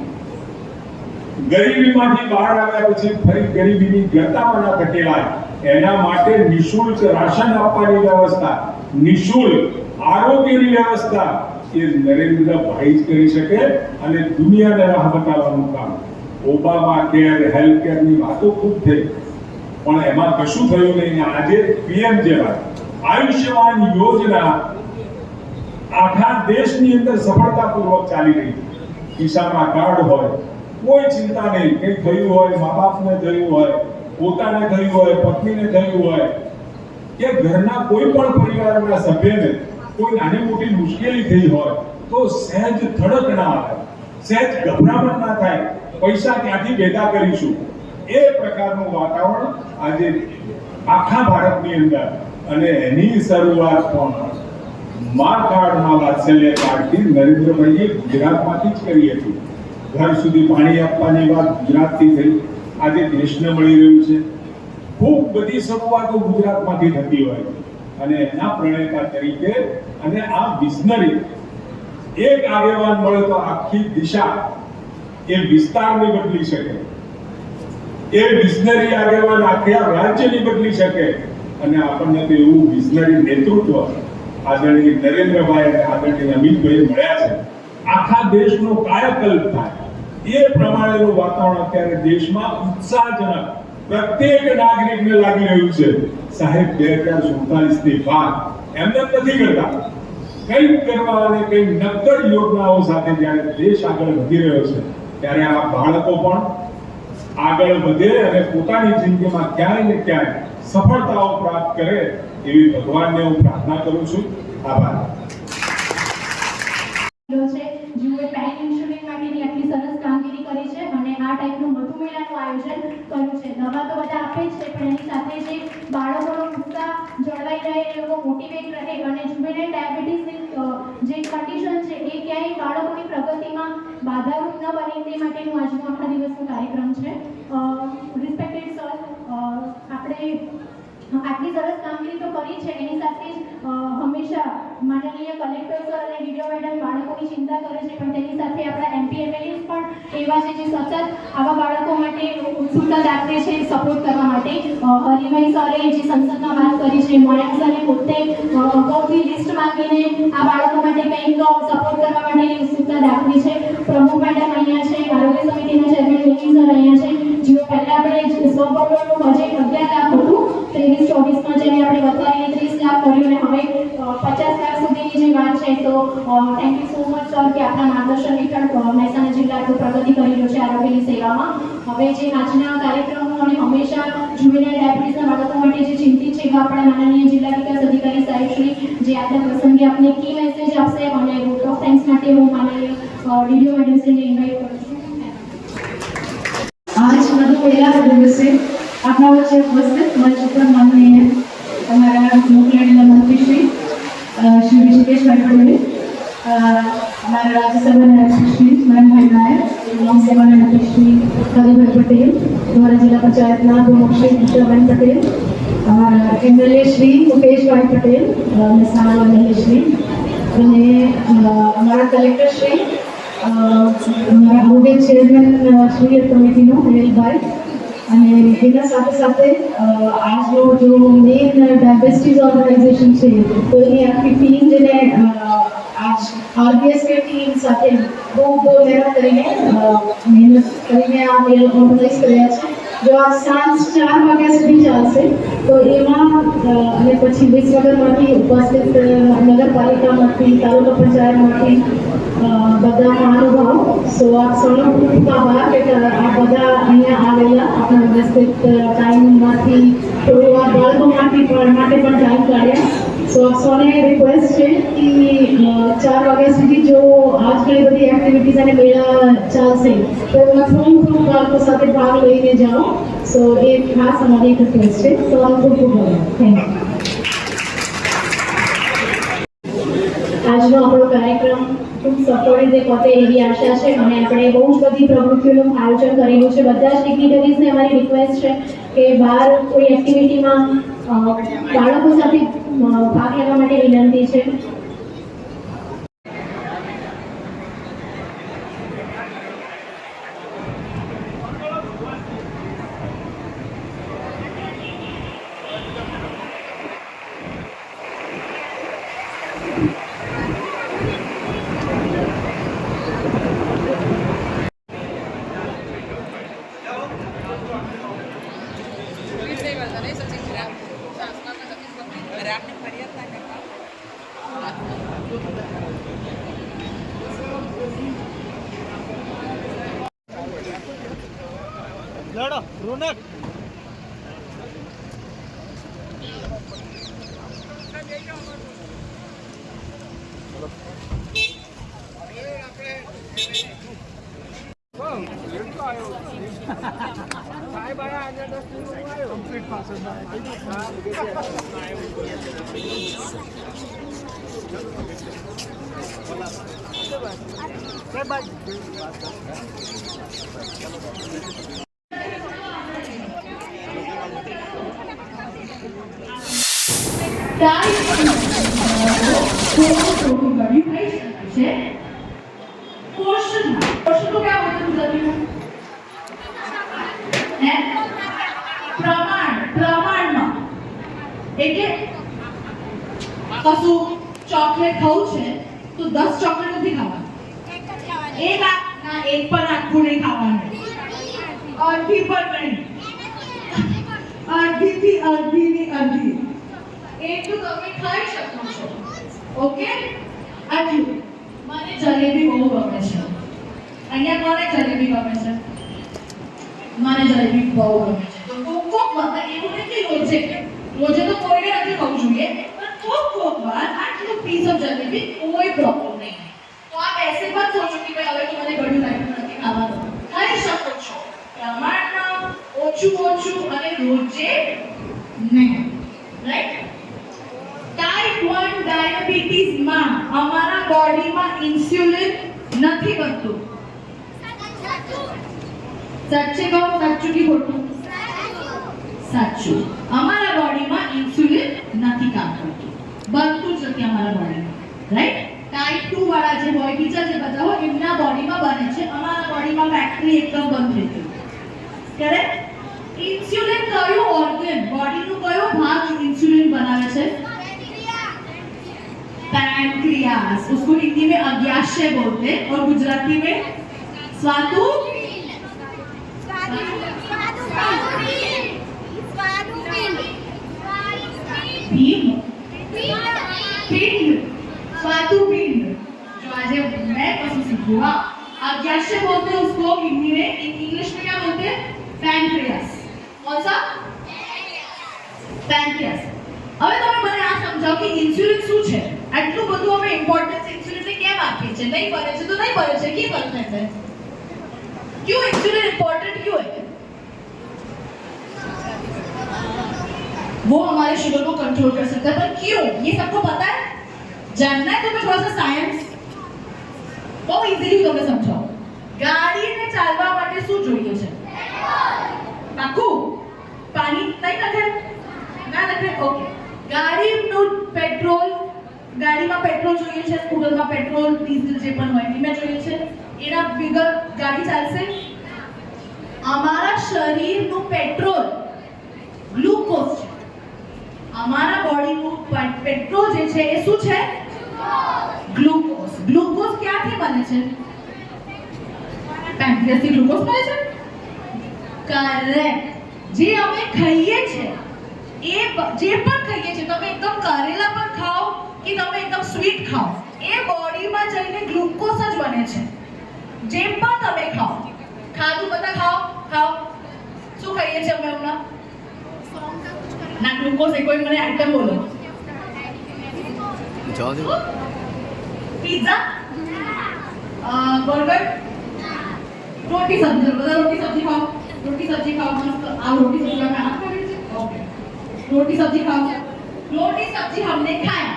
Speaker 15: ગરીબીમાંથી બહાર આવ્યા પછી ફરી ગરીબીની ગર્તામાં ન ધકેલાય એના માટે નિઃશુલ્ક રાશન આપવાની વ્યવસ્થા, નિઃશુલ્ક આરોગ્યની વ્યવસ્થા એ નરેન્દ્રભાઈ જ કરી શકે અને દુનિયાને રાહ બતાવવાનું કામ. ઓબામા કેર, હેલ્થ કેરની વાતો ખૂબ થઈ પણ એમાં કશું થયું નહીં. આજે PM જેવા આયુષ્યમાન યોજના આખા દેશની અંદર સફળતાપૂર્વક ચાલી રહી છે. ખિસ્સામાં કાર્ડ હોય, કોઈ ચિંતા નહીં. કંઈ થયું હોય, મા બાપને થયું હોય, પોતાને થયું હોય, પત્નીને થયું હોય કે ઘરના કોઈ પણ પરિવારના સભ્યને કોઈ નાની મોટી મુશ્કેલી થઈ હોય તો સહેજ ધડક ના આવે, સહેજ ગભરામણ ના થાય. પૈસા ક્યાંથી ભેગા કરીશું એ પ્રકારનું વાતાવરણ આજે આખા ભારતની અંદર. અને એની શરૂઆત પણ મા કાર્ડ, મા વાત્સલ્ય કાર્ડથી નરેન્દ્રભાઈએ ગુજરાતમાંથી જ કરી હતી. ઘર સુધી પાણી આપવાની વાત ગુજરાતથી થઈ, આજે દેશને મળી રહ્યું છે. ખૂબ બધી શરૂઆતો ગુજરાતમાંથી થતી હોય અને એના પ્રણેતા તરીકે અને આ વિઝનરી એક આગેવાન મળે તો આખી દિશા એ વિસ્તારને બદલી શકે. એ વિઝનરી આગેવાન આખા રાજ્યની બદલી શકે. અને આપણને તો એવું વિઝનરી નેતૃત્વ આદરણીય નરેન્દ્રભાઈ અને આદરણીય અમિતભાઈ મળ્યા છે આખા દેશનો કાયાકલ્પ થાય એ પ્રમાણેનું વાતાવરણ અત્યારે દેશમાં ઉત્સાહજનક પ્રત્યેક નાગરિકને લાગી રહ્યું છે. સાહેબ 2047 થી બાદ એમને નથી કરતા, કંઈક કરવા અને કંઈક નક્કર યોજનાઓ સાથે જ્યારે દેશ આગળ વધી રહ્યો છે ત્યારે આ બાળકો પણ આગળ વધે અને પોતાની જિંદગીમાં ક્યાંય ને ક્યાંય સફળતાઓ પ્રાપ્ત કરે એવી ભગવાનને હું પ્રાર્થના કરું છું. આભાર.
Speaker 14: જેઓએ પેન ઇન્સ્યોરન્સ માટેની આટલી સરસ કામગીરી કરી છે અને આ ટાઈપનું મધુમેળાનું આયોજન કર્યું છે. દવા તો બધા આપે જ છે, પણ એની સાથે જે બાળકોનો ઉત્સાહ જળવાઈ રહે, એ લોકો મોટિવેટ રહે અને જુવેનાઇલ ડાયાબિટીસની જે કન્ડિશન છે એ ક્યાંય બાળકોની પ્રગતિમાં બાધારૂપ ન બને તે માટેનું આજનો આખા દિવસનો કાર્યક્રમ છે. રિસ્પેક્ટેડ સર, આપણે આટલી સરસ કામગીરી તો કરી છે, એની સાથે જ હંમેશા માનનીય કલેક્ટર સર અને ડીડીઓ મેડમ બાળકોની ચિંતા કરે છે, પણ તેની સાથે આપણા એમપી એમએલએસ પણ એવા છે જે સતત આવા બાળકો માટે ઉત્સુકતા દાખવે છે સપોર્ટ કરવા માટે. હરિભાઈ સરે જે સંસદમાં વાત કરી છે, મોયક સરે પોતે અગાઉથી લિસ્ટ માંગીને આ બાળકો માટે કંઈક સપોર્ટ કરવા માટેની ઉત્સુકતા દાખવી છે. પ્રમુખ મેડમ અહીંયા છે, આરોગ્ય સમિતિના ચેરમેન વિકી સર અહીંયા છે, જેઓ પહેલા આપણે સ્વભવનનું બજેટ 11 લાખ હતું, 23-24માં જેને આપણે વધારીને 30 લાખ કર્યું અને હવે 50 લાખ સુધીની જે વાત છે. તો thank you so much sir કે આપણા માર્ગદર્શન હેઠળ મહેસાણા જિલ્લા આટલું પ્રગતિ કરી રહ્યો છે આરોગ્યની સેવામાં. હવે જે આજના કાર્યક્રમો અને હંમેશા જુવેનાઇલ ડાયાબિટીસના બાળકો માટે જે ચિંતિત છે એવા આપણા માનનીય જિલ્લા વિકાસ અધિકારી સાહેબ શ્રી જે આજના પ્રસંગે આપને કી મેસેજ આપશે અને વોટ ઓફ થેન્ક્સ માટે હું માનનીય ડીડીઓ મેડમશ્રીને ઇન્વાઇટ કરું છું.
Speaker 16: आज मधुमेला का दिवस है. अपना वच्चे उपस्थित मंच पर माननीय हमारा मोकलाडीના મંત્રી શ્રી શ્રી ઋષિકેશભાઈ પટેલ, हमारा राज्यसभा अध्यक्ष श्री मयंकभाई नायक, लोकसभा अध्यक्ष श्री हरिभाई पटेल, हमारा जिला पंचायतना प्रमुख श्री विष्णुबेन पटेल, हमारा एमएलए श्री मुकेशभाई पटेल, मહેસાણા एमएलए श्री અને हमारा कलेक्टर श्री, हमारा आरोग्य चेयरमैन श्री कमिटीનો હેલભાઈ અને એના સાથે સાથે આજનો જો મેઇન ડાયાબિટીસ ઓર્ગેનાઇઝેશન છે તો એની આખી ટીમ જેને આજ આરબીએસ કે ટીમ સાથે ખૂબ મહેનત કરીને આ મેલ ઓર્ગેનાઇઝ કર્યા છે, જો આ સાંજ 4 વાગ્યા સુધી ચાલશે. તો એમાં અને પછી વિસનગરમાંથી ઉપસ્થિત નગરપાલિકામાંથી, તાલુકા પંચાયતમાંથી બધા મહાનુભાવ, સો આપ સૌનો ખૂબ આભાર કે આ બધા અહીંયા આવેલા, આપણા વ્યવસ્થિત ટાઈમમાંથી થોડું આ બાળકો માટે પણ ટાઈમ કાઢ્યા. સો આપ સૌને રિક્વેસ્ટ છે કે 4 વાગ્યા સુધી જો આજ ઘણી બધી એક્ટિવિટીઝ અને મેળા ચાલશે તો એમાં થોડું બાળકો સાથે ભાગ લઈને જાઓ. સો એ ખાસ અમારી એક રિક્વેસ્ટ છે. તો ખૂબ ખૂબ આભાર. Thank you. આજનો આપણો કાર્યક્રમ ખૂબ સફળ રીતે પતે એવી આશા છે અને આપણે બહુ જ બધી પ્રવૃત્તિઓનું આયોજન કરેલું છે. બધા જ ડિગ્નિટરીઝને અમારી રિક્વેસ્ટ છે કે બહાર કોઈ એક્ટિવિટીમાં બાળકો સાથે ભાગ લેવા માટે વિનંતી છે.
Speaker 5: લડો રોનક.
Speaker 16: કશું ચોકલેટ ખાવું છે તો 10 ચોકલેટ નથી ખાવા, એક પણ આખું નહીં ખાવાનું, અડધી પણ નહીં, અડધીથી અડધીની અડધી એટલું તમે ખાઈ શકો છો. ઓકે, આટલું. મને જલેબી બહુ ગમે છે. અહીંયા કોને જલેબી ગમે છે? મને જલેબી બહુ ગમે છે. તો કોક વખત એવું નથી રોજે તો કોઈને નથી ખાવું જોઈએ, પણ કોક વાર આટલું પીસ ઓફ જલેબી કોઈ પ્રોબ્લેમ નહીં. તો આપ ऐसे मत सोचो कि भाई હવે તો મને ઘણું લાગ્યું નથી ખાવાનું. ખાઈ શકો છો પ્રમાણમાં, ઓછું અને રોજે નહીં. રાઈટ? ટાઈપ 1 ડાયાબિટીસ માં અમારા બોડીમાં ઇન્સ્યુલિન નથી બનતું. સાચે કહો, સાચું કે ખોટું? સાચું. અમારા બોડીમાં ઇન્સ્યુલિન નથી કામ કરતું, બનતું જ નથી અમારા બોડીમાં. રાઈટ? ટાઈપ 2 વાળા જે હોય, બીજા જે બધા હોય, એમના બોડીમાં બને છે. અમારા બોડીમાં ફેક્ટરી એકદમ બંધ થઈ ગઈ. કરેક્ટ? इंसुलिन कयो ऑर्गन, बॉडी नो कयो भाग इंसुलिन बनावे छे? पैनक्रियास. उसको हिंदी में अग्न्याशय बोलते हैं और गुजराती में स्वादुपिंड. जो आज मैं कसम सीखूंगा. अग्न्याशय बोलते हैं उसको हिंदी में, इंग्लिश में क्या बोलते हैं? पैनक्रियास. कौन सा? पैनक्रियास. હવે તમે મને આ સમજાવો કે ઇન્સ્યુલિન શું છે? આટલું બધું અમે ઇમ્પોર્ટન્સ ઇન્સ્યુલિનને કેમ આપીએ છીએ? નહીં બને છે તો નહીં બને છે, કેમ બનता है? क्यों इंसुलिन इंपॉर्टेंट क्यों है? वो हमारे शुगर को कंट्रोल कर सकता है, पर क्यों? ये सबको पता है? जानना है तुम्हें थोड़ा सा साइंस? बहुत इजीली तुम्हें समझाओ. ગાડીને ચાલવા માટે શું જોઈએ છે? પાકું? પાણી નહીં નાખે? ના નાખે? ઓકે. ગાડીનું પેટ્રોલ, ગાડીમાં પેટ્રોલ જોઈએ છે, સ્કૂટરમાં પેટ્રોલ, ડીઝલ જે પણ હોય એમાં જોઈએ છે. એના વગર ગાડી ચાલશે? અમારા શરીરનું પેટ્રોલ ગ્લુકોઝ છે. અમારા બોડીનું પેટ્રોલ જે છે એ શું છે? ગ્લુકોઝ. ગ્લુકોઝ ક્યાંથી બને છે? પેનક્રિયાસથી ગ્લુકોઝ મળે છે? કરેક્ટ. જે અમે ખાઈએ છે એ જે પણ ખાઈએ છે, તમે એકદમ કારેલા પણ ખાઓ કે તમે એકદમ સ્વીટ ખાઓ, એ બોડીમાં જઈને ગ્લુકોઝ જ બને છે. જે પણ તમે ખાઓ, ખાધું બધા ખાઓ. શું ખાઈએ છે અમે હમણાં? ના, ગ્લુકોઝ એ કોઈ મને આઈટમ બોલો. पिज्जा, बर्गर, रोटी सब्जी. બધા રોટી સબ્જી ખાઓ. મસ્ત. આ રોટી સબ્જી અમે આ ખાઈએ છીએ. ઓકે. रोटी सब्जी खाओ. रोटी सब्जी हमने खाया,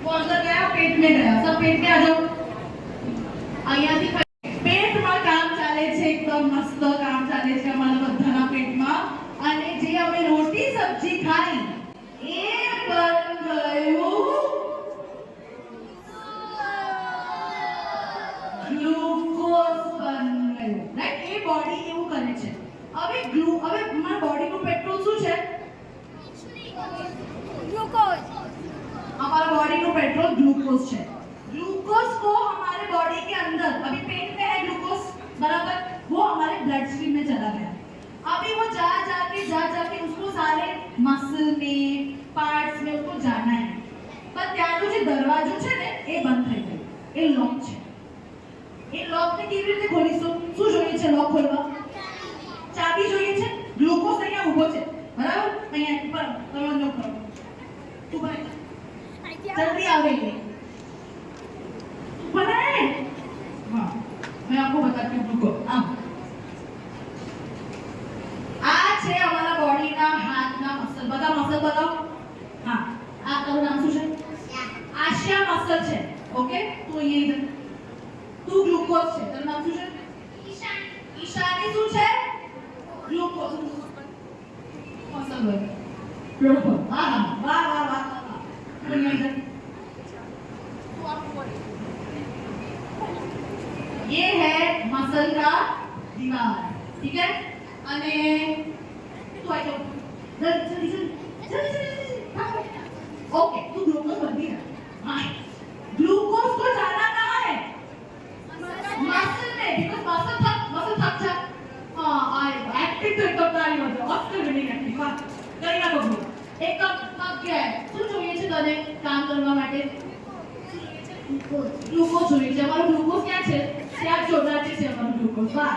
Speaker 16: वो अंदर गया, पेट में गया. सब पेट में आ जाओ. અહીંયાથી પેટમાં કામ ચાલે છે, એકદમ મસ્ત કામ ચાલે છે અમારા બધાના પેટમાં. અને જે અમે રોટી સબ્જી ખાઈ એ બન ગયું ગ્લુકોઝ બન ગયું. રાઈટ? એ બોડી એવું કરે છે. હવે અમારા બોડીનું પેટ્રોલ શું છે? ग्लूकोज. हमारा बॉडी को पेट्रोल ग्लूकोज है. ग्लूकोज को हमारे बॉडी के अंदर, अभी पेट में है ग्लूकोज, बराबर, वो हमारे ब्लड स्ट्रीम में चला गया. अभी वो जा जाके उसको सारे मसल में, पार्ट्स में उसको जाना है. पर त्यानो जो दरवाजो છે ને એ બંધ થઈ ગયો. એ લોક છે. એ લોક ને કેવી રીતે ખોલીશું? શું જોઈએ છે લોક ખોલવા? ચાબી જોઈએ છે. ગ્લુકોઝ અહીંયા ઊભો છે, બરાબર? અહીંયા ઉપર તમે લોક કરો. तू भाई जल्दी आवेगी. पता है? हाँ, मैं आपको बताती हूँ. रुको. आज है हमारा बॉडी ना हाथ ना मसल. मसल बताओ. हाँ, आप करो. नाम શું છે? આશિયા મસલ છે. ઓકે? તો ये इधर तू ग्लूकोज છે. તારું નામ શું છે? ઈશાની શું છે? ગ્લુકોઝ. મસલ હોય. ग्लूकोज. हाँ, वाह. ये है मसल का दीवार. ठीक है? अने तो आई जाओ. जल्दी. ओके. तू ग्लूकोज बन गया. हाँ. ग्लूकोज को जाना कहाँ है? ગ્લુકોઝ જોઈએ છે. અમારું ગ્લુકોઝ ક્યાં છે? ત્યાં ચોરાટે છે અમારું ગ્લુકોઝ. વાહ,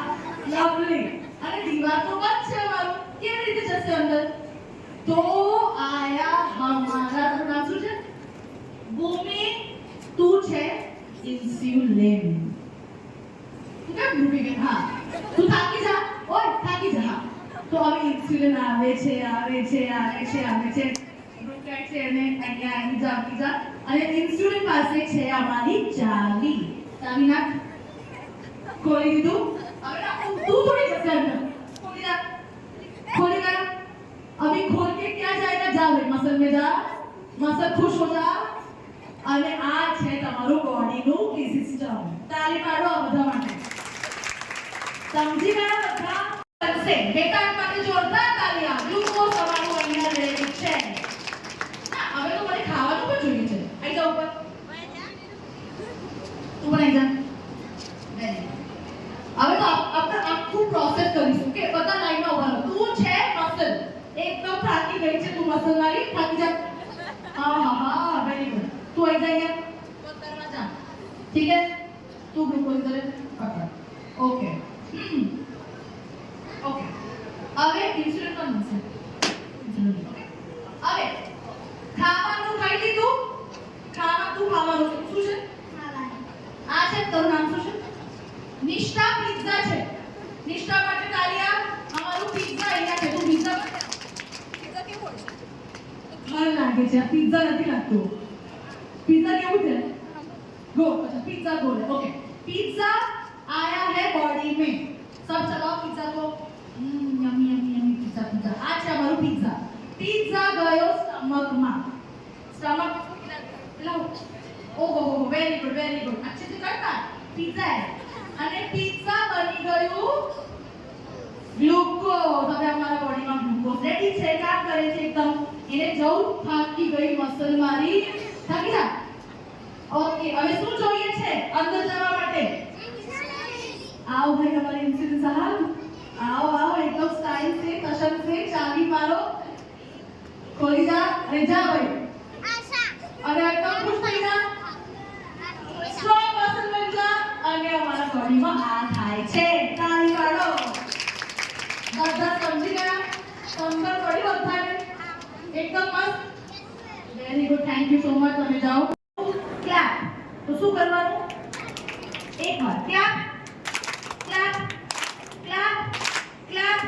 Speaker 16: લવલી. અને દીવાલ તો બંધ છે અમારું. કેવી રીતે જશે અંદર? તો આયા હમારા નામ શું છે? ભૂમિ, તું છે ઇન્સ્યુલિન. તું કેમ ડૂબી ગઈ? હા, તું થાકી જા. ઓય થાકી જા. હા, તો હવે ઇન્સ્યુલિન આવે છે. રોકાય છે અને અહીંયા આવી જા. અને ઇન્સ્યુલિન પાસે છે અમારી ચાવી. ચાવી નાખ. ખોલી દીધું. હવે ના તું થોડી જશે અંદર. खोलेगा अभी खोल के क्या जाएगा? जा भाई मसल में जा, मसल खुश हो जा. અને આ છે તમારું બોડીનું કી સિસ્ટમ. તાળી પાડો આ બધા માટે. સમજી ગયા બધા? બનશે. બેટા માટે જોરદાર તાળીઓ. ગ્લુકોઝ તમારું અહીંયા રેડી છે. ના હવે તો મને ખાવાનું પણ જોઈએ છે. આઈ જા ઉપર. તું પણ આઈ જા. વેરી હવે તો આપણે આખું પ્રોસેસ કરીશું કે બધા લાઈનમાં ઉભા રહો. તું છે મસલ. એકદમ થાકી ગઈ છે તું મસલ વાળી. થાકી જા. હા વેરી ગુડ. तू आई जाइए दरवाजा. ठीक है, तू ग्लूकोज करे पकड़. Okay okay. હવે ઇન્સ્યુલિન પણ મળશે. ઓકે હવે ખાવાનું ખાઈ લીધું. ખાવાનું શું છે? આ છે તારું નામ શું છે? નિષ્ઠા પિઝા છે. નિષ્ઠા માટે તાળીયા. અમારું પિઝા અહીંયા છે. તું પિઝા કેવું હોય છે? ઘર લાગે છે. પિઝા નથી લાગતું. पिज्जा क्या होता है? गो. अच्छा पिज्जा गोल है. ओके पिज्जा आया है बॉडी में. सब चलाओ पिज्जा को. Yummy yummy yummy pizza. आज है हमारा पिज्जा. पिज्जा गयो स्टमक में. स्टमक लाओ. ओहो वेरी गुड अच्छे से करता. पिज्जा है અને पिज्जा बनी गયું ગ્લુકોઝ. હવે અમારા બોડીમાં ગ્લુકોઝ રેડી છે. કામ કરે છે એકદમ. એને જવું થાકી ગઈ મસલ મારી. થાકી જા. ઓકે હવે શું જોઈએ છે અંદર જવા માટે? आओ भाई हमारे इंस्यूलिन साहब. आओ एकदम स्टाइल से कशन से चाबी मारो. खोली जा. अरे जा भाई. अरे एकदम खुश થઈ જા. સ્ટ્રોંગ મસલ બન જા. અને અમારા બોડીમાં આ થાય છે. તાળી પાડો. બધા સમજી ગયા? સમજણ પડી બધાને? એકદમ મસ્ત. Very good. Thank you so much. તમે જાઓ. ક્લેપ. તો શું કરવાનું? એકવાર clap clap clap clap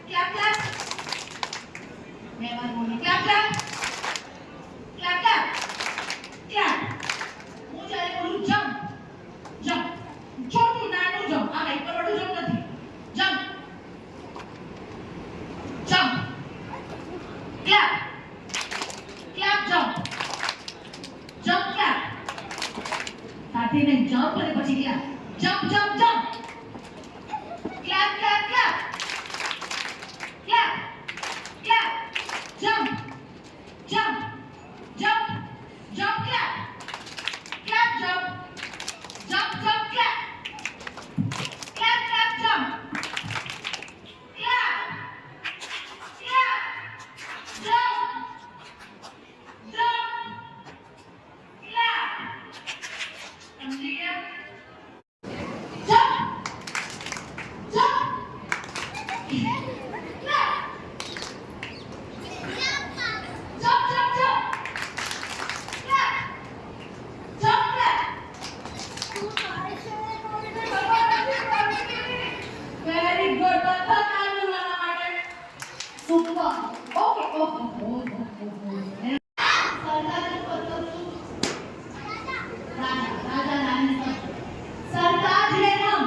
Speaker 16: clap clap. બે વાર બોલી clap clap clap clap clap. હું જ્યારે બોલું જમ્પ જમ્પ. છોટું નાનું જમ્પ. આ એટલું બધું જમ્પ નથી. Jump jump clap clap jump jump clap. સાથે નહીં જમ્પ અને પછી clap. Jump jump jump clap clap clap clap clap jump jump jump jump clap clap jump jump jump clap clap clap jump clap clap jump jump clap. સમજી ગયા? Jump jump clap jump jump jump clap jump clap. Very good. બધા તાળીઓ મારવા માટે. Super. Okay okay. સરદારનું પતંગ શું? राजा रानी सरताज है हम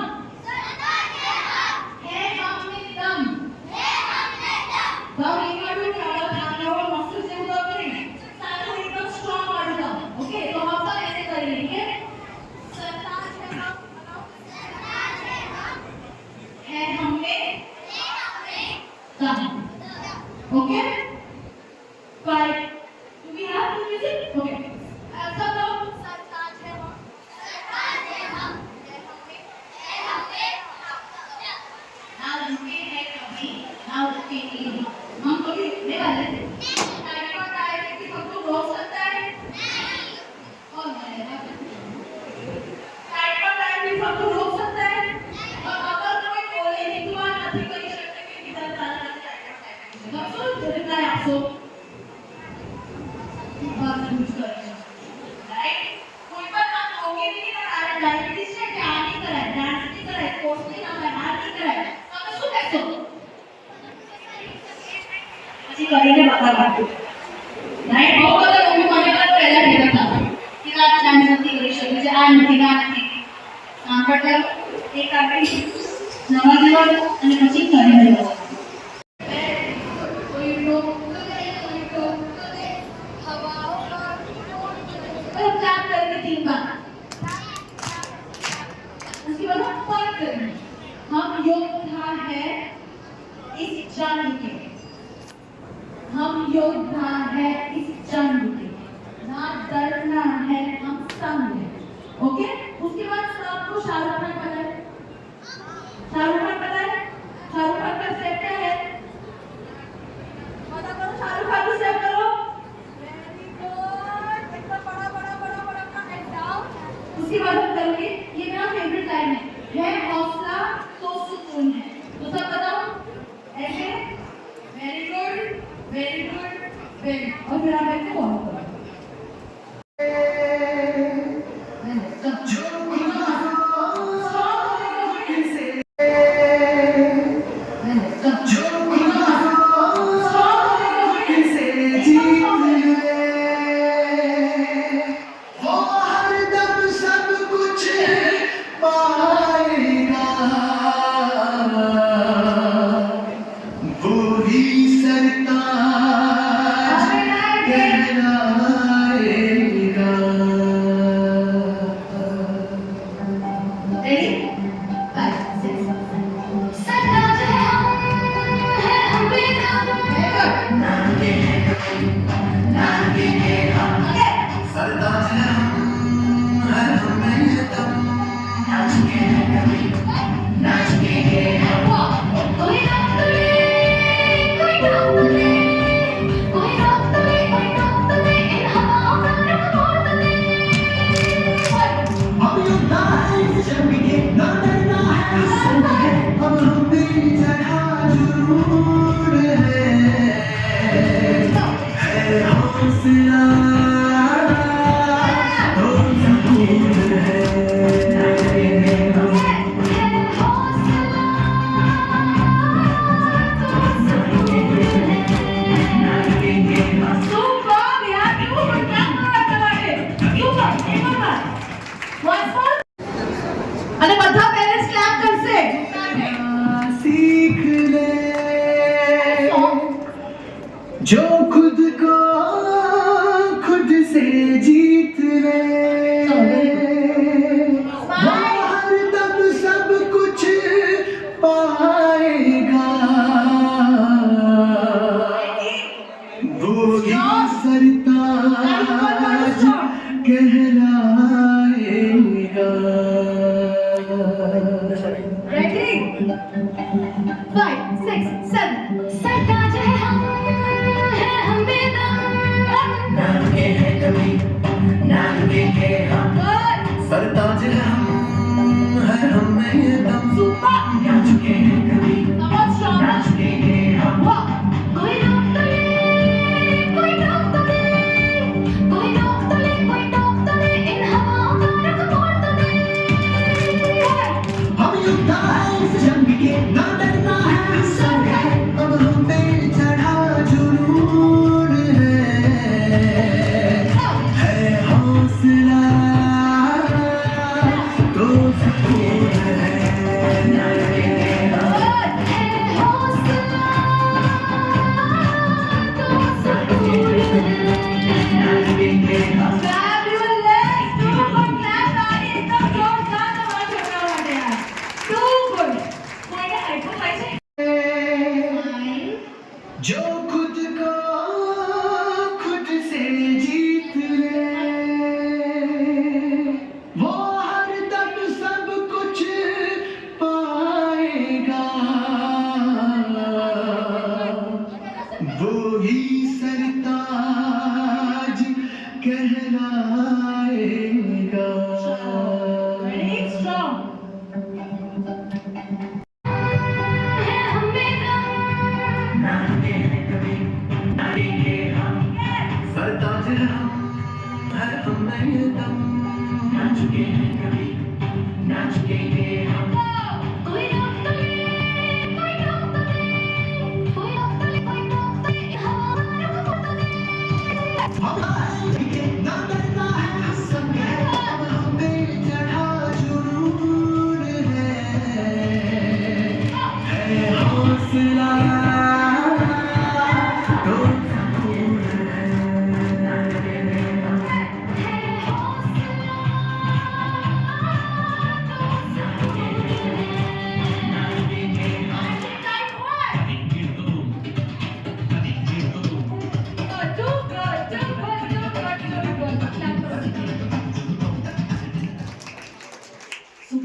Speaker 16: है हमने दम दम इकडून काढा. खाण्यावर मस्त से उधर करेंगे. सारे एकदम स्ट्रांग वाले दम. ओके तो हम सब ऐसे करेंगे. ठीक है? सरताज है हम है हमने दम. Okay fight. Do we have to music? Okay. सब लोग सरताज है हम. Now रुके हैं कभी. Now रुके नहीं. हम कभी नहीं वाले थे. टाइम पर आए कि सबको रोक सकता है? नहीं. और मैं
Speaker 14: ડાયાબિટીસ છે કે આ નહીં કરાય, ડાન્સ નહીં કરાય, સ્પોર્ટ્સ નહીં રમાય, આ નહીં કરાય, તમે શું કહેશો? પછી કરીને બતાવવાનું. રાઈટ? બહુ બધા મમ્મી મને પણ પહેલા કહેતા હતા કે આ ડાન્સ નથી કરી શકે છે, આ નથી, આ નથી. સાંભળતા એક આપી નવા દિવસ અને પછી કરીને બતાવવાનું. उसके बाद हम पढ़ करेंगे, हम योद्धा है इस जंग के, हम योद्धा है इस जंग के, ना डरना है हम संग है. ओके? उसके बाद सबको शाहरुख खान पता है, शाहरुख खान पता है, शाहरुख खान का स्टेप क्या है? पता करो शाहरुख खान का स्टेप करो. उसके बाद हम करेंगे, ये मेरा फेवरेट लाइन है हौसला तो सुकून है. तो सब बताओ ऐसे. Very good, very good, very. और फिर आप ऐसे फॉलो करो. અને બધા પેરેન્ટ્સ ક્લેપ કરશે.
Speaker 3: सीख ले जो खुद को खुद से जीत ले, वो हरदम सब कुछ पाएगा, वो ही सरताज कहलाएगा.
Speaker 14: Ready? 5, 6, 7. सरताज है हम बेदम.
Speaker 3: नाम के हैं कभी, नाम के हैं हम, सरताज है हम में दम. नाच के हैं कभी, नाच के हैं हम.
Speaker 14: कोई रोक तो ले, कोई रोक तो ले, कोई रोक तो ले, कोई रोक तो ले, इन हवाओं का रुख मोड़ तो दे.
Speaker 3: हम योद्धा हैं इस जंग के, ना डरना है हम संग है, अब हम पे चढ़ा जुनून है हौसला तो सुकून है.
Speaker 14: Grab your legs, too good, clap ताली एकदम जोरदार તમારા છોકરાઓ માટે યાર. Too good. કોઈને hypnotize છે?
Speaker 3: जो खुद को खुद से जीत ले, वो हरदम सब कुछ पाएगा, वो ही सरताज कहलाएगा.
Speaker 14: Ready? Strong.
Speaker 3: नाम के हैं कभी, नाम के हम, सरताज है हम में दम. नाच के हैं कभी,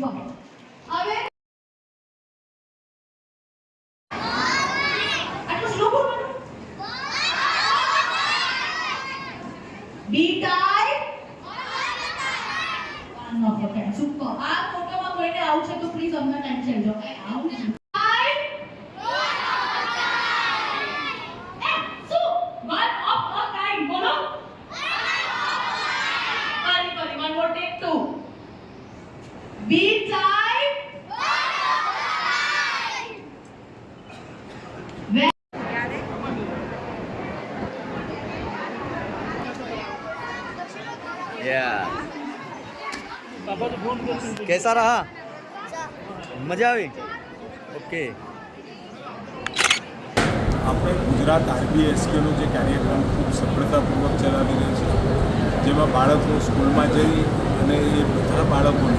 Speaker 14: સુપર. હવે આટલું સ્લો બોલવાનું. બી ટાઈપ ઓકે સુપર. આ ફોટોમાં કોઈને આવું છે તો પ્લીઝ અમને ટાઈમ ચેન્જ કરો. આવું છે B type.
Speaker 17: कैसा रहा? मजा આવી? ઓકે.
Speaker 18: આપણે ગુજરાત RBSKનો જે કાર્યક્રમ ખૂબ સફળતાપૂર્વક ચલાવી રહ્યો છે, જેમાં બાળકો સ્કૂલમાં જઈ અને એ બધા બાળકોને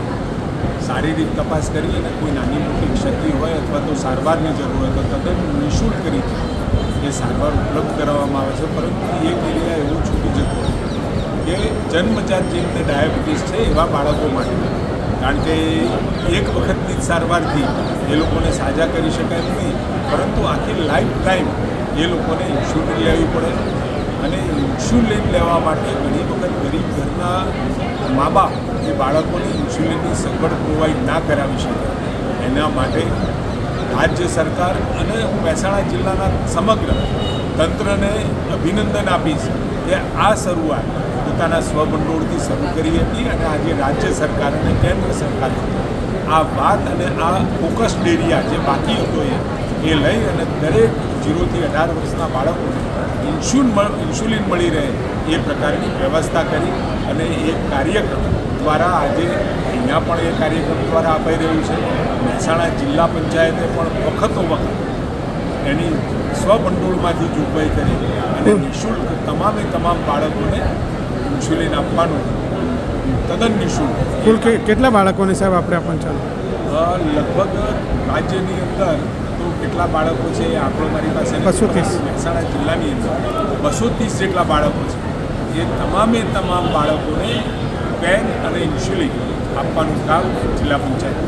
Speaker 18: શારીરિક તપાસ કરી અને કોઈ નાની મોટી ક્ષતિ હોય અથવા તો સારવારની જરૂર હોય તો તદ્દન નિઃશુલ્ક રીતે એ સારવાર ઉપલબ્ધ કરાવવામાં આવે છે. પરંતુ એક એરિયા એવો છૂટી જતો કે જન્મજાત જેમને ડાયાબિટીસ છે એવા બાળકો માટે, કારણ કે એક વખતની જ સારવારથી એ લોકોને સાજા કરી શકાય નહીં, પરંતુ આખી લાઈફ ટાઈમ એ લોકોને ઇન્સ્યુલિન લેવી પડે. અને ઇન્સ્યુલિન લેવા માટે ઘણી વખત ગરીબ ઘરના મા બાપ એ બાળકોને ઇન્સ્યુલિનની સગવડ પ્રોવાઈડ ના કરાવી શકે. એના માટે રાજ્ય સરકાર અને હું મહેસાણા જિલ્લાના સમગ્ર તંત્રને અભિનંદન આપીશ કે આ શરૂઆત પોતાના સ્વભંડોળથી શરૂ કરી હતી અને આજે રાજ્ય સરકાર અને કેન્દ્ર સરકાર આ વાત અને આ ફોકસ્ડ એરિયા જે બાકી હતો એ લઈ અને દરેક 0 થી 18 વર્ષના બાળકોને ઇન્સ્યુલિન મળી રહે એ પ્રકારની વ્યવસ્થા કરી અને એ કાર્યક્રમ દ્વારા આજે અહીંયા પણ એ કાર્યક્રમ દ્વારા અપાઈ રહ્યું છે. મહેસાણા જિલ્લા પંચાયતે પણ વખતો વખત એની સ્વભંડોળમાંથી જોગવાઈ કરી અને નિઃશુલ્ક તમામે તમામ બાળકોને ઇન્સ્યુલિન આપવાનું તદ્દન નિઃશુલ્ક.
Speaker 19: કુલ કેટલા બાળકોને સાહેબ આપણે આપવાનું ચાલુ?
Speaker 18: લગભગ રાજ્યની અંદર તો કેટલા બાળકો છે એ આંકડો મારી પાસે
Speaker 19: 230.
Speaker 18: મહેસાણા જિલ્લાની અંદર 230 જેટલા બાળકો છે. એ તમામે તમામ બાળકોને પેન અને ઇન્સ્યુલિન આપવાનું કામ જિલ્લા પંચાયત